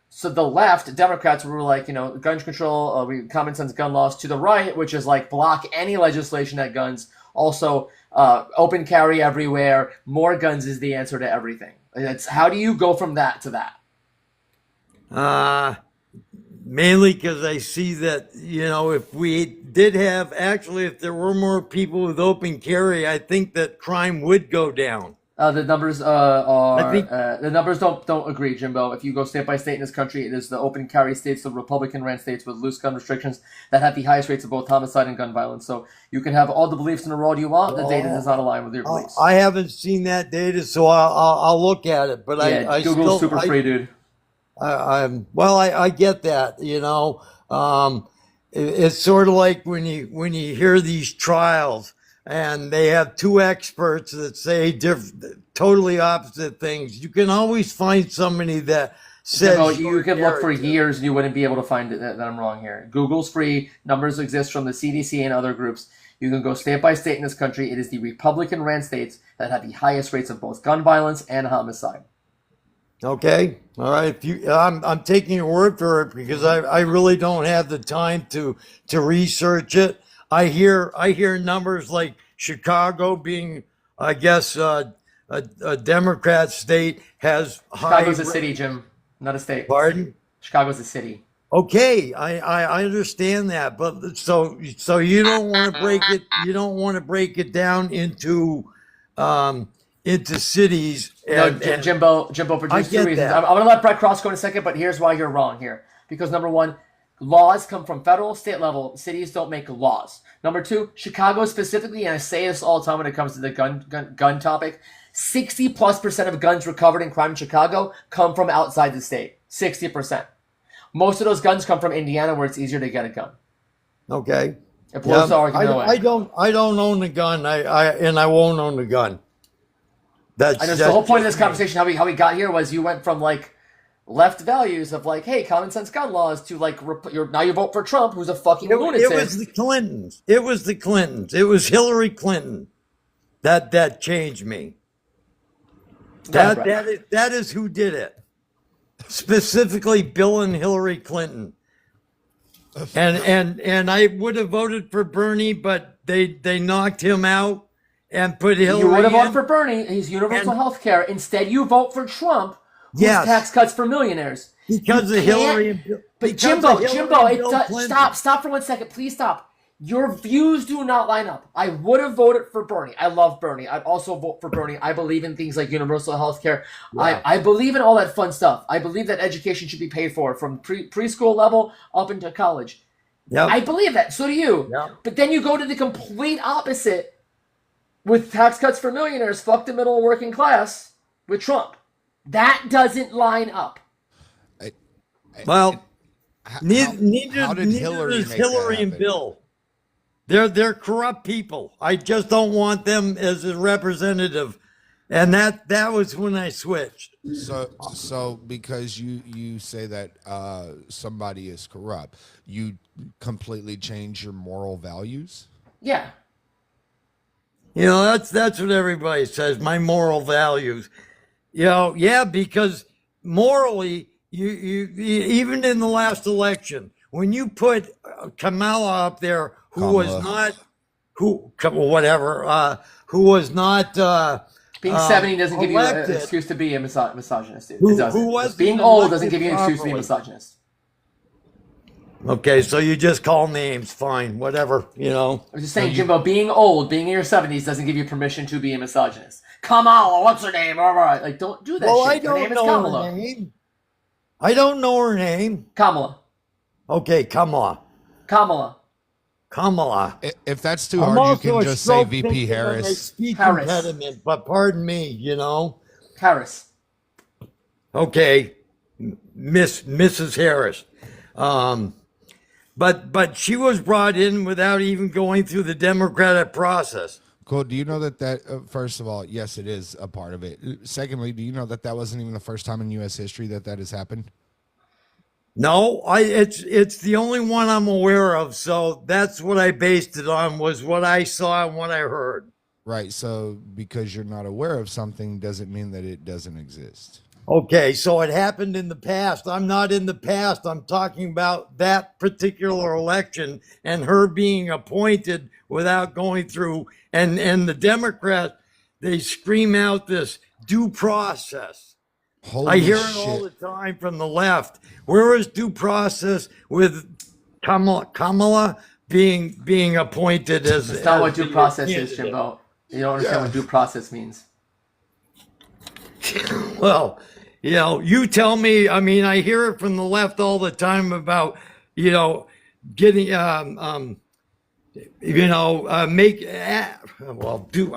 so the left Democrats were like gun control, common sense gun laws, to the right, which is like block any legislation at guns. Also, open carry everywhere. More guns is the answer to everything. It's how do you go from that to that? Mainly because I see that if we did if there were more people with open carry, I think that crime would go down. The numbers are I think- the numbers don't agree, Jimbo. If you go state by state in this country, it is the open carry states, the Republican-ran states with loose gun restrictions that have the highest rates of both homicide and gun violence. So you can have all the beliefs in the world you want. The data does not align with your beliefs. I haven't seen that data, so I'll look at it. But Yeah, I Google's still, super free, dude. I get that. It's sort of like when you hear these trials and they have two experts that say totally opposite things. You can always find somebody that says Jimbo, you could look for narrative. years and you wouldn't be able to find that I'm wrong here. Google's free. Numbers exist from the CDC and other groups. You can go state by state in this country. It is the Republican-ran states that have the highest rates of both gun violence and homicide. Okay, all right. I'm taking your word for it because I really don't have the time to research it. I hear numbers like Chicago being, I guess, a Democrat state has Chicago's a high. city, Jim, not a state. Pardon? Chicago's a city. Okay, I understand that, but so you don't want to break it. You don't want to break it down into into cities. No, And Jimbo, for I just two get reasons. that. I'm going to let Brett Cross go in a second, but here's why you're wrong here. Because number one, laws come from federal, state level. Cities don't make laws. Number two, Chicago specifically, and I say this all the time when it comes to the gun topic, 60+% of guns recovered in crime in Chicago come from outside the state. 60%. Most of those guns come from Indiana, where it's easier to get a gun. Okay. It blows the argument away. I don't own a gun. I won't own a gun. That's The whole point of this conversation, how we got here, was you went from like left values of like, hey, common sense gun laws, to like now you vote for Trump, who's a fucking lunatic. It was the Clintons. It was Hillary Clinton that changed me. That is who did it. Specifically, Bill and Hillary Clinton. And I would have voted for Bernie, but they knocked him out and put Hillary. You would have voted for Bernie. He's universal health care. Instead, you vote for Trump, who's tax cuts for millionaires. Because of Hillary and Bill. But Jimbo, stop for 1 second. Please stop. Your views do not line up. I would have voted for Bernie. I love Bernie. I'd also vote for Bernie. I believe in things like universal health care. Yeah. I believe in all that fun stuff. I believe that education should be paid for from preschool level up into college. Yep. I believe that. So do you. Yep. But then you go to the complete opposite with tax cuts for millionaires, fuck the middle working class with Trump. That doesn't line up. Neither does Hillary and Bill. They're corrupt people. I just don't want them as a representative, and that was when I switched. So because you say that somebody is corrupt, you completely change your moral values? Yeah. That's what everybody says. My moral values. Because morally, you even in the last election, when you put Kamala up there, who was not being 70 doesn't give you an excuse to be a misogynist, dude. It doesn't. Being old doesn't give you an excuse to be a misogynist. Okay, so you just call names, fine, whatever, I was just saying, Jimbo, being old, being in your 70s doesn't give you permission to be a misogynist. Kamala, what's her name? All right, like, don't do that shit. Her name is Kamala. I don't know her name. Kamala. Okay, Kamala. If that's too hard, you can just say VP Harris. Speech impediment, but pardon me, Harris. Okay, Mrs. Harris. But she was brought in without even going through the democratic process. Cool. Do you know that first of all, yes, it is a part of it. Secondly, do you know that wasn't even the first time in U.S. history that has happened? No, it's the only one I'm aware of. So that's what I based it on, was what I saw and what I heard. Right. So because you're not aware of something doesn't mean that it doesn't exist. Okay, so it happened in the past. I'm not in the past. I'm talking about that particular election and her being appointed without going through. And the Democrats, they scream out this due process. I hear it all the time from the left. Where is due process with Kamala being appointed as? That's not what due process is, Jimbo. You don't understand what due process means. Well, you tell me. I mean, I hear it from the left all the time about, getting,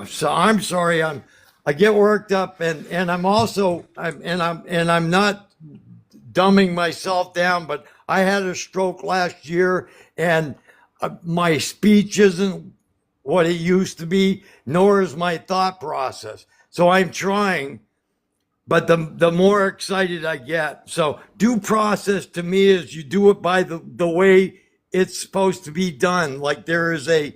So I'm sorry. I get worked up, and I'm also, I'm not dumbing myself down, but I had a stroke last year, and my speech isn't what it used to be, nor is my thought process. So I'm trying. But the more excited I get. So due process to me is you do it by the way it's supposed to be done. Like there is a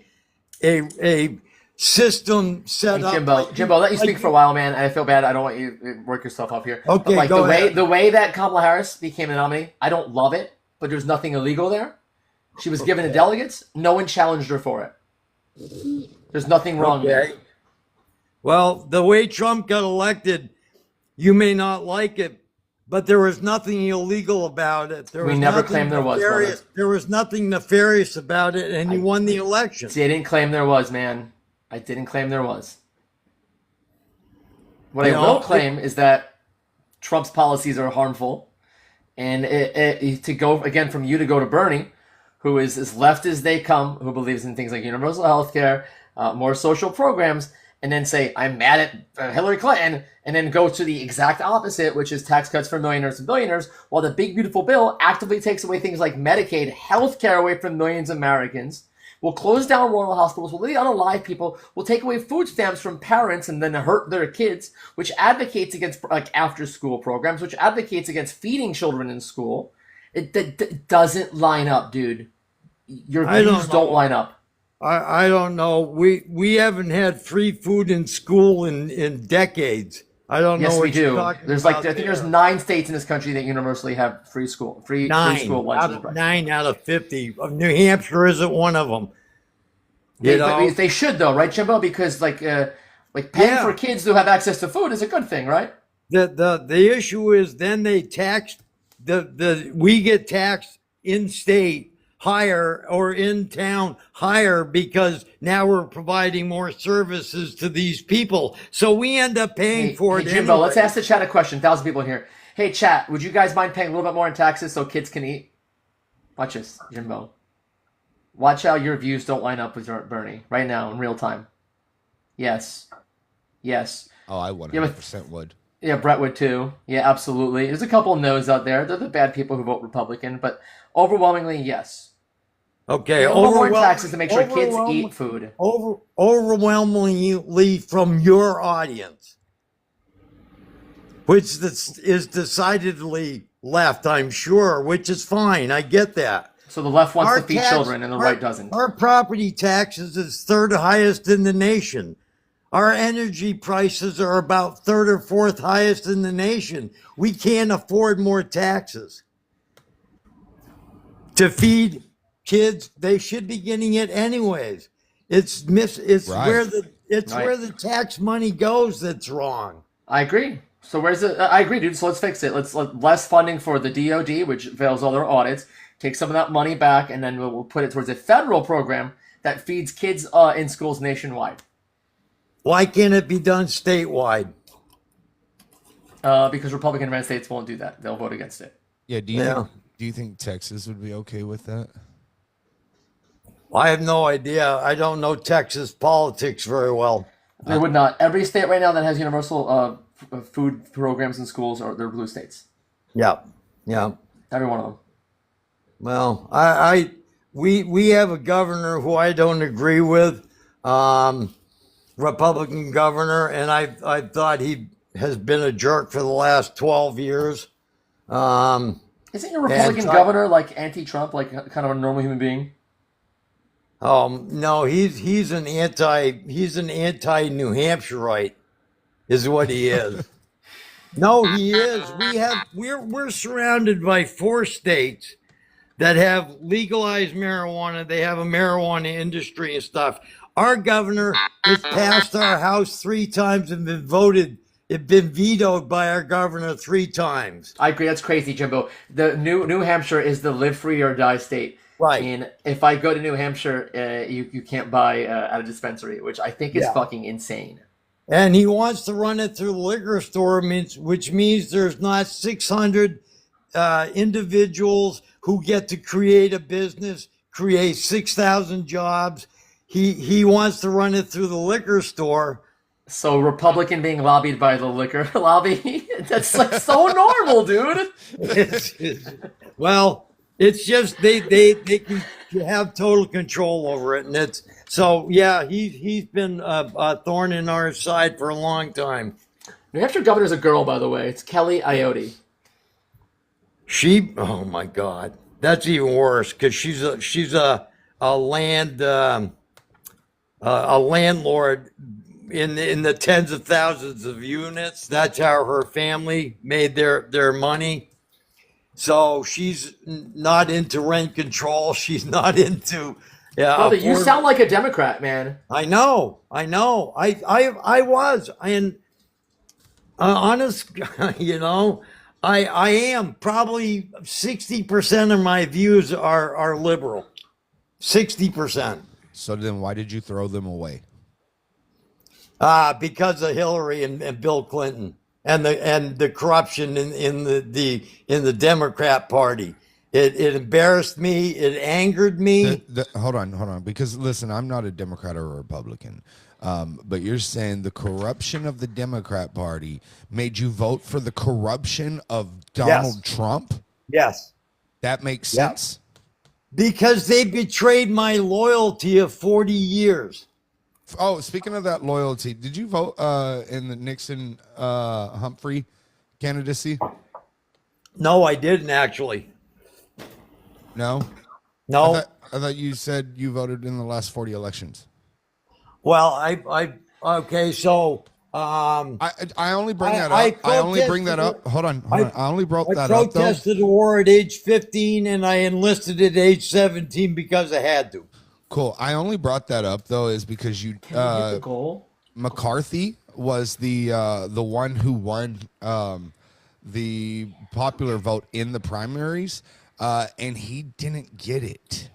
system set up. Jimbo, let you speak for a while, man. I feel bad. I don't want you to work yourself up here. Okay, but go ahead. The way that Kamala Harris became the nominee, I don't love it, but there's nothing illegal there. She was given to delegates. No one challenged her for it. There's nothing wrong there. Well, the way Trump got elected, you may not like it, but there was nothing illegal about it. We never claimed there was, brother. There was nothing nefarious about it, and he won the election. See, I didn't claim there was, man. I didn't claim there was. What You I will know, claim is that Trump's policies are harmful, and to go again from you to go to Bernie, who is as left as they come, who believes in things like universal health care, more social programs, and then say, I'm mad at Hillary Clinton, and then go to the exact opposite, which is tax cuts for millionaires and billionaires, while the big beautiful bill actively takes away things like Medicaid, health care away from millions of Americans, will close down rural hospitals, will leave unalive people, will take away food stamps from parents and then hurt their kids, which advocates against like after school programs, which advocates against feeding children in school. It doesn't line up, dude. Your I views don't know. line up. I don't know. We haven't had free food in school in decades. I don't know Yes, we what you're do. talking There's like about I think there's there. 9 states in this country that universally have free school lunches. Right? 9 out of 50. New Hampshire isn't one of them. You know? But they should though, right, Jimbo? Because like paying for kids to have access to food is a good thing, right? The issue is then they tax we get taxed in state higher or in town higher because now we're providing more services to these people. So we end up paying for it. Jimbo, anyway. let's ask the chat a question. 1,000 people in here. Hey, chat, would you guys mind paying a little bit more in taxes so kids can eat? Watch this, Jimbo. Watch how your views don't line up with Bernie right now in real time. Yes. Yes. Oh, I 100% would. Yeah, Brett would too. Yeah, absolutely. There's a couple of no's out there. They're the bad people who vote Republican, but overwhelmingly, yes. Okay, A little more in taxes to make sure kids eat food. Overwhelmingly from your audience, which is decidedly left, I'm sure, which is fine. I get that. So the left wants to feed children and the right doesn't. Our property taxes is third highest in the nation. Our energy prices are about third or fourth highest in the nation. We can't afford more taxes. To feed kids, they should be getting it anyways. It's Right. where the tax money goes that's wrong. I agree. So where's the? I agree, dude. So let's fix it. Let's less funding for the DoD, which fails all their audits. Take some of that money back, and then we'll put it towards a federal program that feeds kids in schools nationwide. Why can't it be done statewide? Because Republican red states won't do that. They'll vote against it. Yeah. Do you think Texas would be okay with that? I have no idea. I don't know Texas politics very well. They would not. Every state right now that has universal food programs in schools they're blue states. Yeah. Every one of them. Well, we have a governor who I don't agree with, Republican governor, and I thought he has been a jerk for the last 12 years. Isn't your Republican governor like anti-Trump, like kind of a normal human being? No, he's an anti New Hampshireite, is what he is. No, he is. We're surrounded by 4 states that have legalized marijuana. They have a marijuana industry and stuff. Our governor has passed our House 3 times and been vetoed by our governor 3 times. I agree. That's crazy, Jimbo. The New Hampshire is the live free or die state. Right. And if I go to New Hampshire, you can't buy at a dispensary, which I think is fucking insane. And he wants to run it through the liquor store, which means there's not 600 individuals who get to create a business, create 6,000 jobs. He wants to run it through the liquor store. So Republican being lobbied by the liquor lobby, that's like so normal, dude. It's just they can have total control over it, and it's so he's been a thorn in our side for a long time. New Hampshire governor's a girl, by the way. It's Kelly Iotti. Oh my God, that's even worse because she's a landlord in the tens of thousands of units. That's how her family made their money. So she's not into rent control. She's not into. Brother, you sound like a Democrat, man. I know. I was, and honest, I am. Probably 60% of my views are liberal. 60%. So then, why did you throw them away? Because of Hillary and Bill Clinton and the corruption in the Democrat Party. It embarrassed me. It angered me. Hold on. Because listen, I'm not a Democrat or a Republican. But you're saying the corruption of the Democrat Party made you vote for the corruption of Donald Trump? Yes. That makes sense? Because they betrayed my loyalty of 40 years. Oh, speaking of that loyalty, did you vote in the Nixon Humphrey candidacy? No, I didn't actually. No? No. I thought you said you voted in the last 40 elections. Well, okay, so I only bring that up. I only bring that up. Hold on. I only brought that I up though. protested the war at age 15 and I enlisted at age 17 because I had to. Cool. I only brought that up though is because you Can we get the goal? McCarthy was the one who won the popular vote in the primaries, and he didn't get it.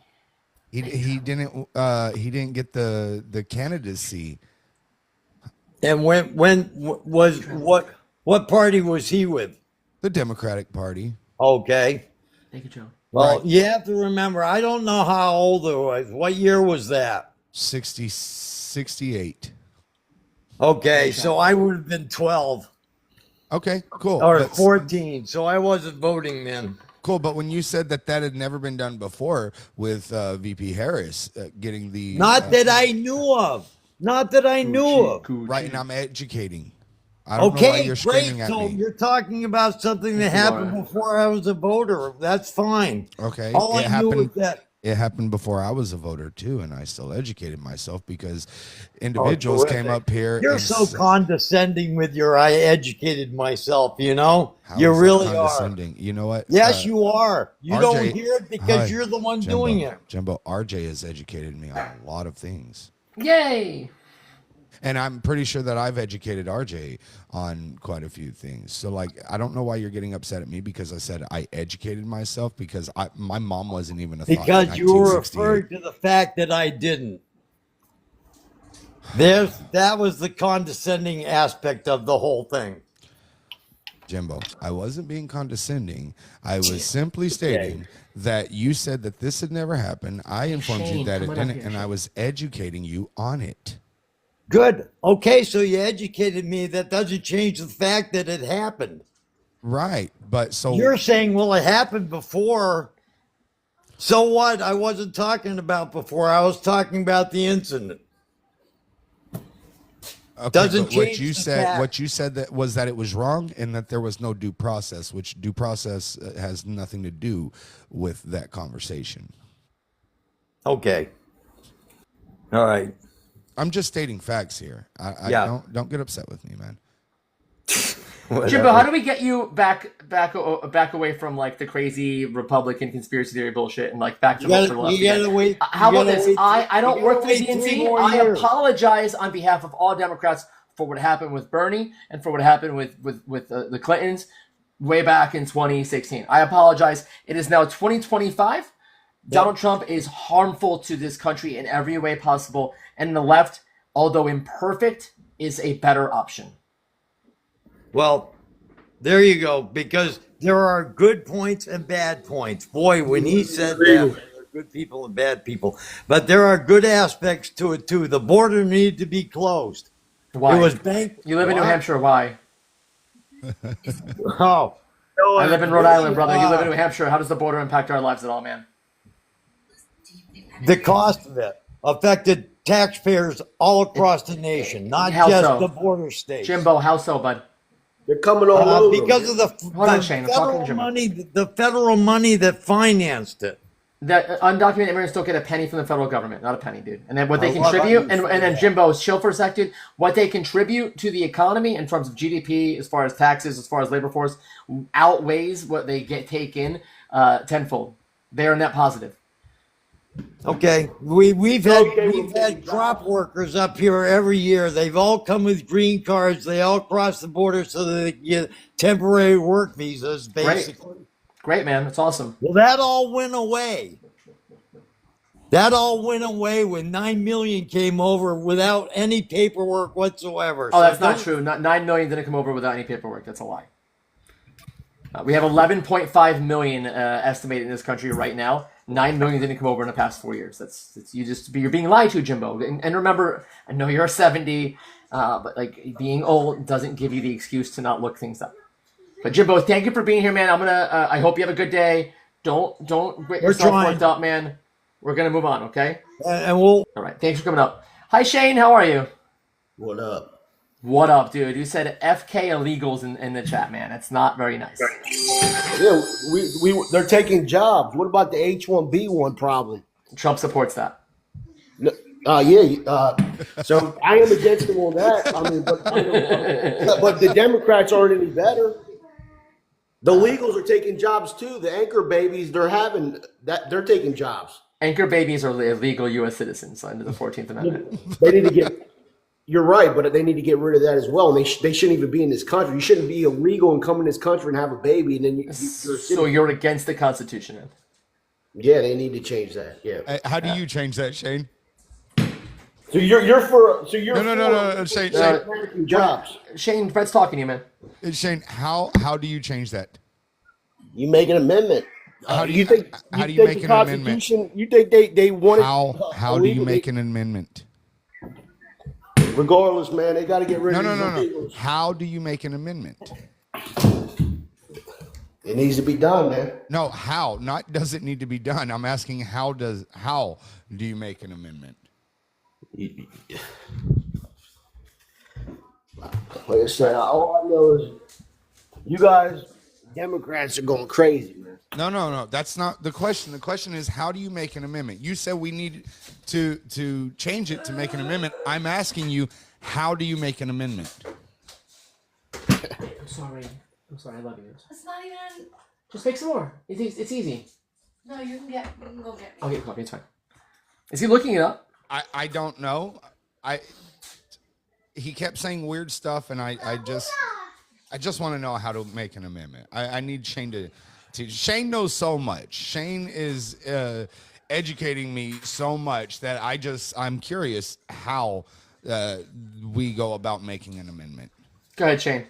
He didn't get the candidacy. And what party was he with? The Democratic Party. Okay. Thank you, Joe. Well, you have to remember, I don't know how old I was. What year was that? 68. Okay, so I would have been 12. Okay, cool. Or 14, so I wasn't voting then. Cool, but when you said that had never been done before with VP Harris getting the... Not that I knew of. Not that I knew of. Right, and I'm educating. I don't know why you're screaming at so me. you're talking about something that happened before I was a voter. That's fine. Okay. All I knew was that it happened before I was a voter too, and I still educated myself because individuals came up here. You're so condescending with your "I educated myself." You know, you really are. You know what? Yes, you are. You RJ, don't hear it because you're the one doing it. Jimbo, RJ has educated me on a lot of things. Yay! And I'm pretty sure that I've educated RJ on quite a few things. So, like, I don't know why you're getting upset at me because I said I educated myself because my mom wasn't even a thought. Because you were referring to the fact that I didn't. That was the condescending aspect of the whole thing. Jimbo, I wasn't being condescending. I was simply stating that you said that this had never happened. I informed you that it didn't, and I was educating you on it. Good. Okay, so you educated me. That doesn't change the fact that it happened. Right. But so you're saying, well, it happened before. So what? I wasn't talking about before. I was talking about the incident. Okay, doesn't change what you said. Fact. What you said that was that it was wrong and that there was no due process, which due process has nothing to do with that conversation. Okay. All right. I'm just stating facts here. I don't get upset with me, man. Jimbo, how do we get you back away from like the crazy Republican conspiracy theory bullshit and like back to vote for the left? How about this? I don't work for the DNC. I apologize on behalf of all Democrats for what happened with Bernie and for what happened with the Clintons way back in 2016. I apologize. It is now 2025. Donald Trump is harmful to this country in every way possible, and the left, although imperfect, is a better option. Well, there you go, because there are good points and bad points. Boy, when he said that, there are good people and bad people. But there are good aspects to it, too. The border needed to be closed. Why? It was banked. You live in New Hampshire. Why? Oh. I live in Rhode Island, brother. You live in New Hampshire. How does the border impact our lives at all, man? The cost of it affected taxpayers all across the nation, not just the border states. Jimbo, how so, bud? They're coming all over. Because of the federal money that financed it. The undocumented immigrants don't get a penny from the federal government, not a penny, dude. And then what they contribute, and then Jimbo, chill for a sec, dude. What they contribute to the economy in terms of GDP, as far as taxes, as far as labor force, outweighs what they take in tenfold. They are net positive. Okay, we've had drop workers up here every year. They've all come with green cards. They all cross the border so that they can get temporary work visas, basically. Great, man. That's awesome. Well, that all went away. That all went away when 9 million came over without any paperwork whatsoever. Oh, So that's not don't- true. Not 9 million didn't come over without any paperwork. That's a lie. We have 11.5 million estimated in this country right now. 9 million didn't come over in the past 4 years. You're being lied to, Jimbo. And remember, I know you're 70, but like being old doesn't give you the excuse to not look things up. But Jimbo, thank you for being here, man. I hope you have a good day. Don't get yourself worked up, man. We're gonna move on, okay? And we'll. All right. Thanks for coming up. Hi, Shane. How are you? What up? What up, dude? You said FK illegals in the chat, man. It's not very nice. Yeah, they're taking jobs. What about the H-1B1 problem? Trump supports that. So I am against them on that. I mean, but the Democrats aren't any better. The legals are taking jobs too. The anchor babies, they're taking jobs. Anchor babies are legal U.S. citizens under the 14th Amendment. They need to get. You're right, but they need to get rid of that as well. And they shouldn't even be in this country. You shouldn't be illegal and come in this country and have a baby, and then So you're against the Constitution, then? Yeah, they need to change that. Yeah. How do you change that, Shane? So you're for No, Shane. American jobs. Shane, Fred's talking to you, man. Shane, how do you change that? You make an amendment. How do you think make an amendment? You think they want it? How do you make an amendment? Regardless, man, they got to get rid of these illegals. How do you make an amendment? It needs to be done, man. No, how? Not does it need to be done. I'm asking how do you make an amendment? Like I said, all I know is you guys, Democrats, are going crazy, man. No. That's not the question. The question is, how do you make an amendment? You said we need to change it to make an amendment. I'm asking you, how do you make an amendment? I'm sorry. I love you. It's not even. Just make some more. It's easy. No, you can go get me. I'll get coffee. It's fine. Is he looking it up? I don't know. He kept saying weird stuff, and I just want to know how to make an amendment. I need Shane to Shane knows so much. Shane is educating me so much that I'm curious how we go about making an amendment. Go ahead, Shane.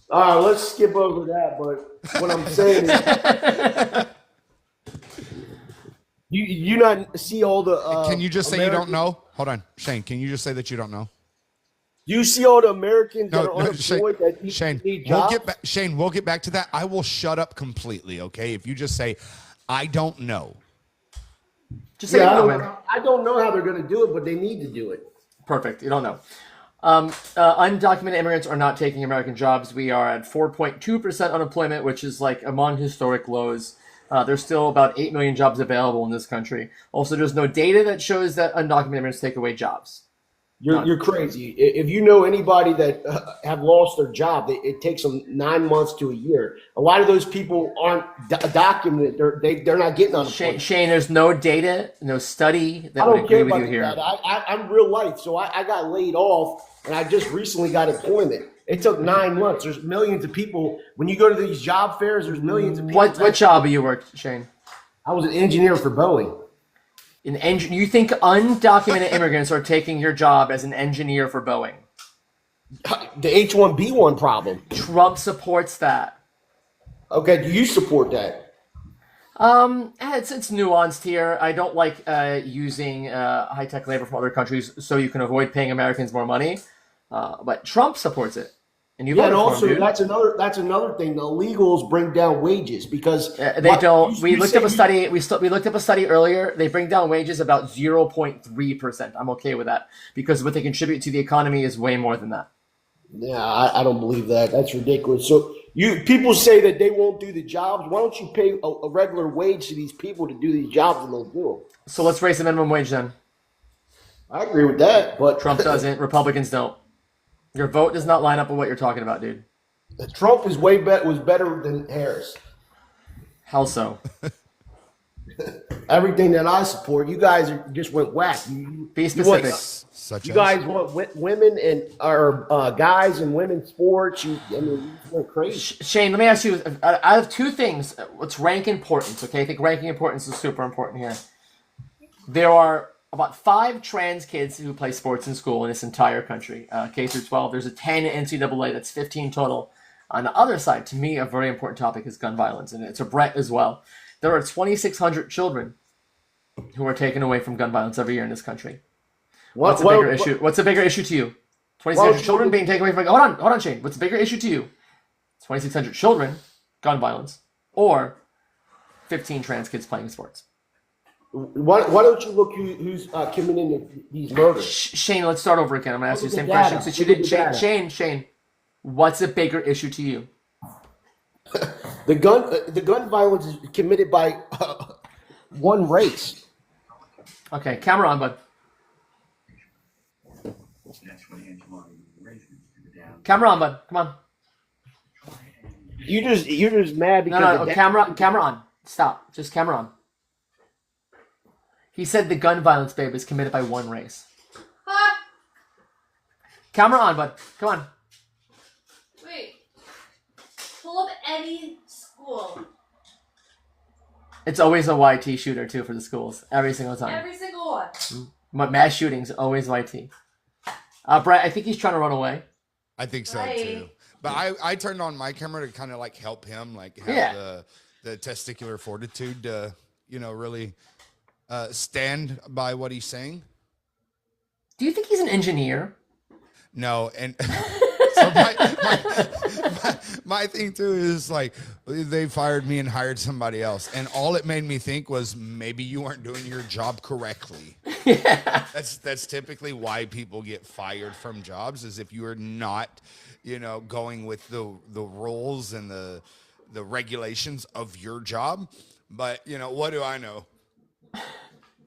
All right, let's skip over that. But what I'm saying is, you not see all the. Can you just say you don't know? Hold on, Shane. Can you just say that you don't know? You see all the Americans that are unemployed that need jobs? Shane, we'll get back to that. I will shut up completely, okay? If you just say, I don't know. Just say I don't know how they're going to do it, but they need to do it. Perfect. You don't know. Undocumented immigrants are not taking American jobs. We are at 4.2% unemployment, which is like among historic lows. There's still about 8 million jobs available in this country. Also, there's no data that shows that undocumented immigrants take away jobs. You're crazy. If you know anybody that have lost their job, it takes them 9 months to a year. A lot of those people aren't documented. They're not getting unemployment. Shane, there's no data, no study that I would don't agree care with about you here. that. I'm real life, so I got laid off, and I just recently got employment. It took 9 months. There's millions of people. When you go to these job fairs, there's millions of people. What job have you worked, Shane? I was an engineer for Boeing. You think undocumented immigrants are taking your job as an engineer for Boeing? The H-1B1 problem. Trump supports that. Okay, do you support that? It's nuanced here. I don't like using high-tech labor from other countries so you can avoid paying Americans more money. But Trump supports it. And and also that's another thing. The illegals bring down wages because they don't. We looked up a study. We looked up a study earlier. They bring down wages about 0.3%. I'm okay with that because what they contribute to the economy is way more than that. Yeah, I don't believe that. That's ridiculous. So people say that they won't do the jobs. Why don't you pay a regular wage to these people to do these jobs and they'll do them? So let's raise the minimum wage then. I agree with that, but Trump doesn't. Republicans don't. Your vote does not line up with what you're talking about, dude. Trump was was better than Harris. How so? Everything that I support, you guys just went whack. Be specific. You guys want women and guys and women's sports. You just went crazy. Shane, let me ask you. I have two things. Let's rank importance. Okay, I think ranking importance is super important here. There are about 5 trans kids who play sports in school in this entire country, K through 12. There's a 10 NCAA. That's 15 total. On the other side, to me, a very important topic is gun violence, and it's a Brett as well. There are 2,600 children who are taken away from gun violence every year in this country. What's a bigger issue? What's a bigger issue to you? 2,600 children being taken away from... Hold on, Shane. What's a bigger issue to you? 2,600 children, gun violence, or 15 trans kids playing sports? Why don't you look who's committing these murders? Shane, let's start over again. I'm going to ask you the same data. question since you did. Shane, what's a bigger issue to you? The gun violence is committed by one race. Okay, camera on, bud. Camera on, bud. Come on. You're just mad because No, camera on. Stop. Just camera on. He said the gun violence, babe, is committed by one race. Camera on, bud. Come on. Wait. Pull up any school. It's always a YT shooter, too, for the schools. Every single time. Every single one. But mass shootings, always YT. Brett, I think he's trying to run away. I think so, too. But I turned on my camera to kind of like help him, like have the testicular fortitude to, really stand by what he's saying. Do you think he's an engineer? No, and so my thing too is like they fired me and hired somebody else, and all it made me think was maybe you weren't doing your job correctly. Yeah, that's typically why people get fired from jobs, is if you are not, going with the rules and the regulations of your job. But what do I know?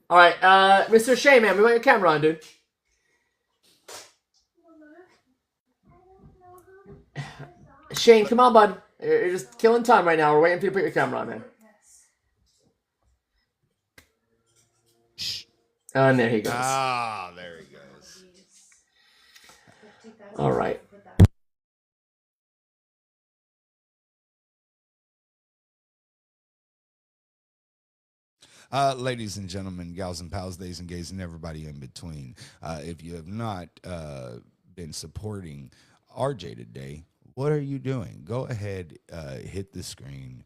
All right, Mr. Shea, man, we want your camera on, dude. Shane, come on, bud. You're just killing time right now. We're waiting for you to put your camera on, man. And there he goes. Ah, there he goes. All right. Ladies and gentlemen, gals and pals, days and gays, and everybody in between, if you have not been supporting RJ today, what are you doing? Go ahead, hit the screen,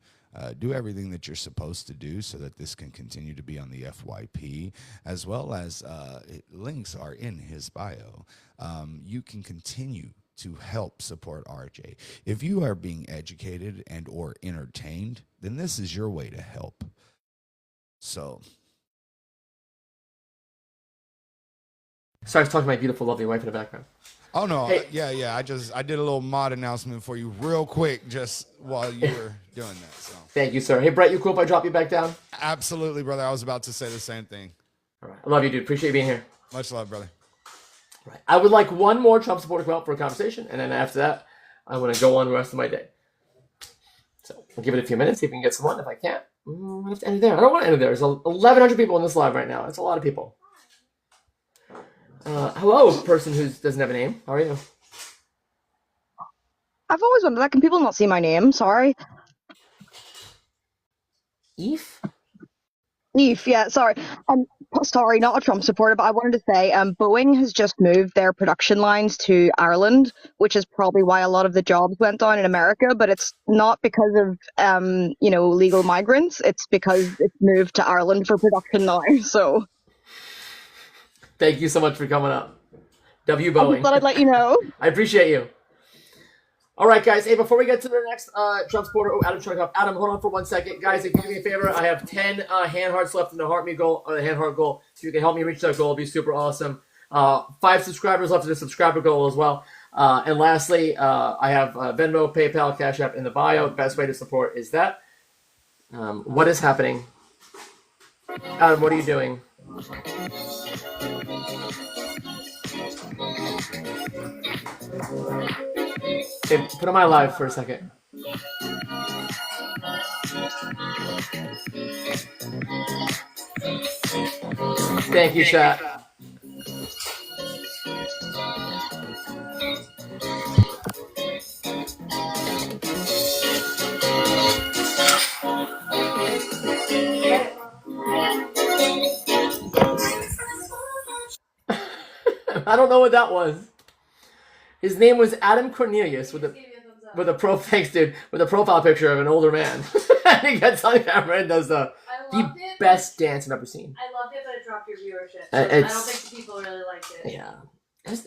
do everything that you're supposed to do so that this can continue to be on the FYP, as well as links are in his bio. You can continue to help support RJ. If you are being educated and or entertained, then this is your way to help. So, sorry, I was talking to my beautiful, lovely wife in the background. oh no, Hey. yeah. I did a little mod announcement for you real quick, just while you were doing that. So, Thank you, sir. Hey, Brett, you cool if I drop you back down? absolutely, brother. I was about to say the same thing. All right. I love you, dude. Appreciate you being here. Much love, brother. All right. I would like one more Trump supporter to come out for a conversation, and then after that, I'm going to go on the rest of my day. So I'll give it a few minutes, see if we can get someone. If I can't, I have to end it there. I don't want to end it there. There's 1,100 people in this live right now. That's a lot of people. Hello, person who doesn't have a name. How are you? I've always wondered that. Can people not see my name? Sorry. Eve? Eve, yeah, sorry. Sorry, not a Trump supporter, but I wanted to say Boeing has just moved their production lines to Ireland, which is probably why a lot of the jobs went down in America, but it's not because of, legal migrants. It's because it's moved to Ireland for production now, so Thank you so much for coming up. W. I just Boeing. thought I'd let you know. I appreciate you. All right, guys. Hey, before we get to the next Trump supporter, Adam's trying to come. Adam, hold on for 1 second. Guys, if you do me a favor, I have 10 hand hearts left in the heart me goal, or the hand heart goal. If you can help me reach that goal, it'd be super awesome. 5 subscribers left in the subscriber goal as well. And lastly, I have Venmo, PayPal, Cash App in the bio. The best way to support is that. What is happening? Adam, what are you doing? Okay, put on my live for a second. Thank you, chat. I don't know what that was. His name was Adam Cornelius with a profile picture of an older man. And he gets on camera and does the best dance I've ever seen. I loved it, but it dropped your viewership. So I don't think the people really liked it. Yeah.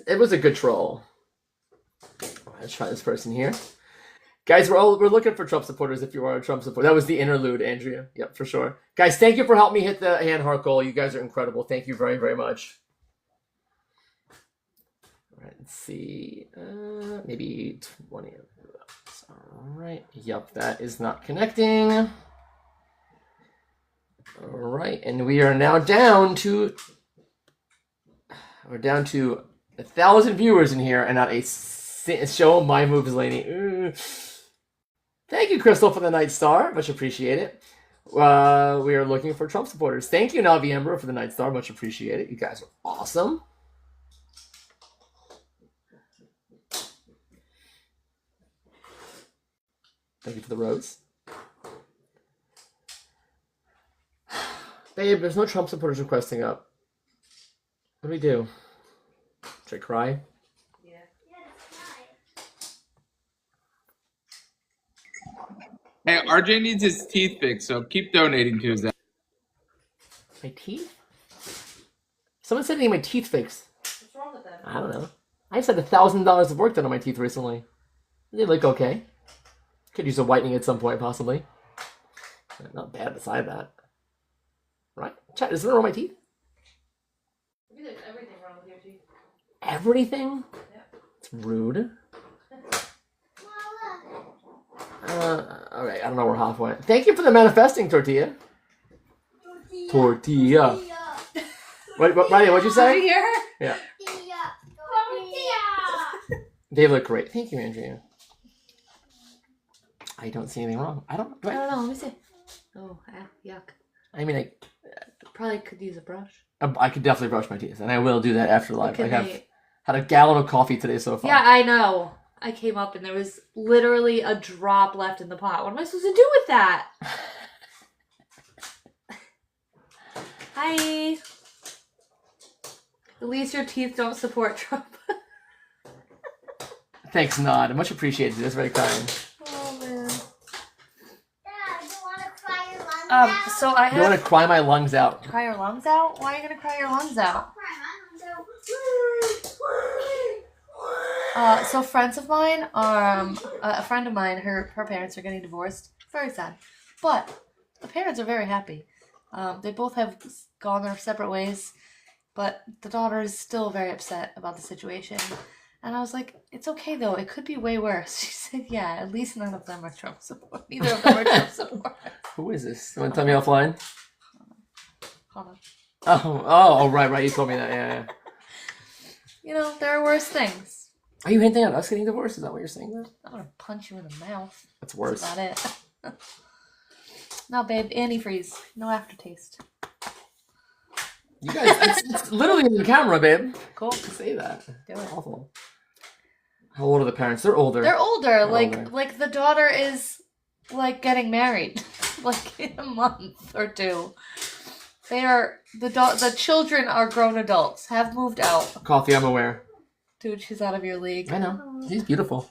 It was a good troll. Let's try this person here. Guys, we're looking for Trump supporters if you are a Trump supporter. That was the interlude, Andrea. Yep, for sure. Guys, thank you for helping me hit the hand heart goal. You guys are incredible. Thank you very, very much. All right, let's see. Maybe 20 of those. All right. Yep, that is not connecting. All right, and we are now down to 1,000 viewers in here and not a show my moves, lady. Thank you, Crystal, for the Night Star. Much appreciated. We are looking for Trump supporters. Thank you, Navi Ember, for the Night Star. Much appreciated. You guys are awesome. Thank you for the rose. Babe, there's no Trump supporters requesting up. What do we do? Should I cry? Hey, RJ needs his teeth fixed, so keep donating to his. My teeth? Someone said they need my teeth fixed. What's wrong with them? I don't know. I just had $1,000 of work done on my teeth recently. They look okay. Could use a whitening at some point, possibly. Not bad beside that. Right? Chat, is there wrong with my teeth? Maybe there's everything wrong with your teeth. Everything? Yeah. It's rude. Alright, I don't know, we're halfway. Thank you for the manifesting, Tortilla. Tortilla. Riley, what'd you say? Did you hear her? Yeah. They look great. Thank you, Andrea. I don't see anything wrong. I don't know. Let me see. Oh, yuck. I mean, Probably could use a brush. I could definitely brush my teeth, and I will do that after live. I Okay, have had a gallon of coffee today so far. Yeah, I know. I came up and there was literally a drop left in the pot. What am I supposed to do with that? Hi. At least your teeth don't support Trump. Thanks, Nod. Much appreciated. That's very kind. Oh, man. So I You want to cry my lungs out? Cry your lungs out? Why are you going to cry your lungs out? So friends of mine are, a friend of mine, her parents are getting divorced. Very sad. But the parents are very happy. They both have gone their separate ways, but the daughter is still very upset about the situation. And I was like, it's okay though, it could be way worse. She said, yeah, at least none of them are Trump support. Neither of them are Trump support. Who is this? You want to tell me offline? Hold on. Oh, right. You told me that, yeah. You know, there are worse things. Are you hinting at us getting divorced? Is that what you're saying? I'm gonna punch you in the mouth. That's worse. That's about it. No, babe, antifreeze. No aftertaste. You guys, it's literally in the camera, babe. Cool. Say that. Do it. Awful. How old are the parents? They're older. They're older. older. Like the daughter is like getting married, like in a month or two. They are the children are grown adults. Have moved out. Coffee, I'm aware. Dude, she's out of your league. I know. She's beautiful.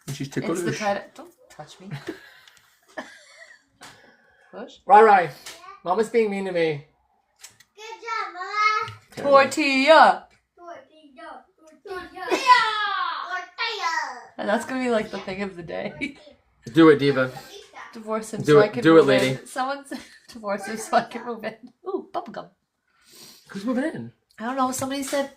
And she's ticklish. It's the kind of, don't touch me. Push. Right. Mama's being mean to me. Tortilla. And that's gonna be like the thing of the day. Do it, Diva. Divorce him Do so it. I can Do it, move lady. in. Someone said divorce him so I can move in. Ooh, bubblegum. Who's moving in? I don't know. Somebody said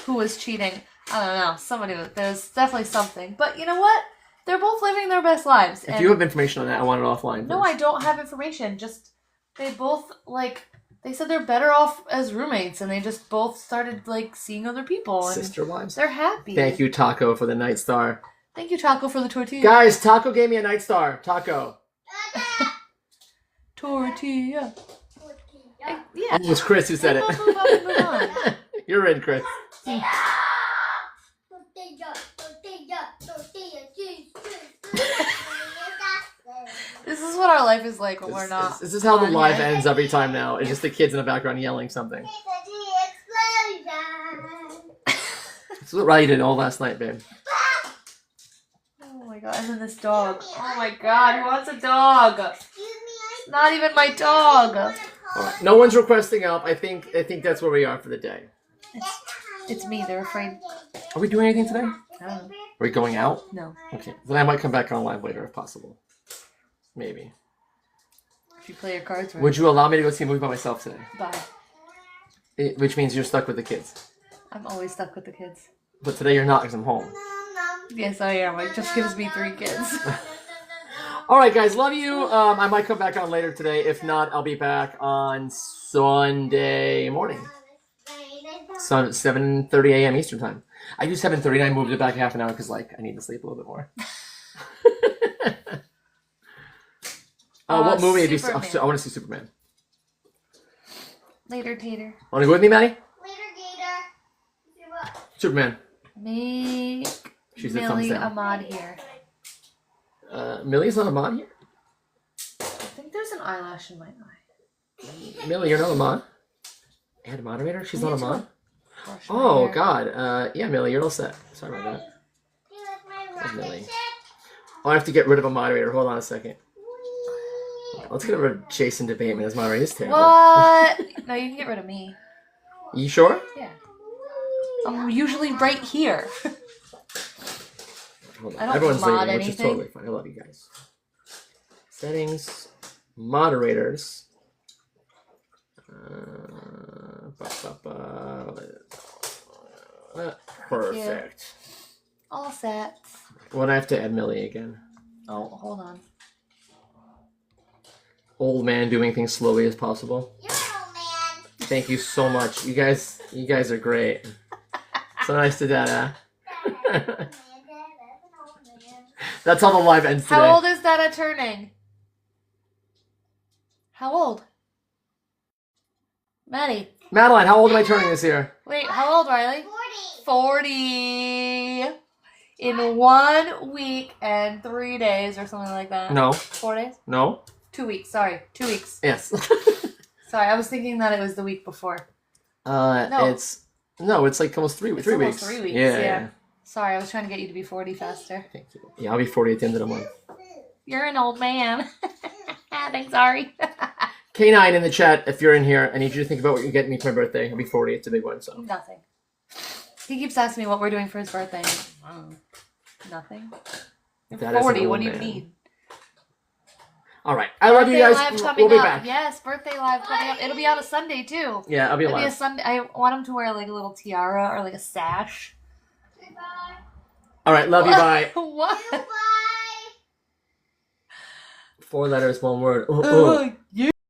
who was cheating. I don't know. Somebody was. There's definitely something. But you know what? They're both living their best lives. If you have information on that, I want it offline. No, I don't have information. Just they both they said they're better off as roommates, and they just both started seeing other people. And Sister wives. they're happy. Thank you, Taco, for the Night Star. Thank you, Taco, for the tortilla. Guys, Taco gave me a Night Star. Taco. Tortilla. Yeah. It was Chris who said it. Move up and move on. You're in, Chris. This is what our life is like when we're not. This is how the on live here. ends every time now. It's just the kids in the background yelling something. This is what Riley did all last night, babe. Oh my god, and then this dog. Oh my god, who wants a dog? Not even my dog. All right. No one's requesting help. I think that's where we are for the day. It's me. They're afraid. Are we doing anything today? I don't know. Are we going out? No. Okay. Then I might come back on live later if possible. Maybe. If you play your cards right. Would you allow me to go see a movie by myself today? Bye. Which means you're stuck with the kids. I'm always stuck with the kids. But today you're not because I'm home. Yes, I am. It just gives me 3 kids. All right, guys. Love you. I might come back on later today. If not, I'll be back on Sunday morning. 7:30 a.m. Eastern time. I do 7:30 and I moved it back half an hour because I need to sleep a little bit more. What movie? I want to see Superman. Later, Tater. Want to go with me, Maddie? Superman. Make She's a thumbs Millie down. a mod here. Millie's not a mod here? I think there's an eyelash in my eye. Millie, you're not a mod? Add a moderator? She's not a mod? Brush my Oh, hair. God. Yeah, Millie, you're all set. Sorry about that. That's Millie. Oh, I have to get rid of a moderator. Hold on a second. Let's get rid of Jason Debateman as moderator. He's terrible. What? No, you can get rid of me. You sure? Yeah. I'm usually right here. Hold on. I don't Everyone's mod leaving, which is anything. totally fine. I love you guys. Settings. Moderators. Perfect. All set. Well, I have to add Millie again. Oh, hold on. Old man doing things slowly as possible. Thank you so much. You guys are great. So nice to Dada. That's how the live ends today. How old is Dada turning? How old? Maddie. Madeline, how old am I turning this year? Wait, how old, Riley? 40. In 1 week and 3 days or something like that. No. 4 days? No? 2 weeks, sorry. 2 weeks. Yes. Sorry, I was thinking that it was the week before. It's like almost 3 weeks. It's almost 3 weeks, Yeah. yeah. Sorry, I was trying to get you to be 40 faster. Thank you. Yeah, I'll be 40 at the end of the month. You're an old man. Thanks, sorry. K9 in the chat, if you're in here, I need you to think about what you're getting me for my birthday. I'll be 40. It's a big one, so. Nothing. He keeps asking me what we're doing for his birthday. Nothing. You're That is an 40. old What do you man. need? All right. I love you Birthday guys. live coming We'll be up. back. Yes, birthday live coming up. It'll be on a Sunday too. Yeah, I'll be It'll be a live. Sunday. I want him to wear like a little tiara or like a sash. All right. Love you. Bye. What? 4 letters, 1 word. You.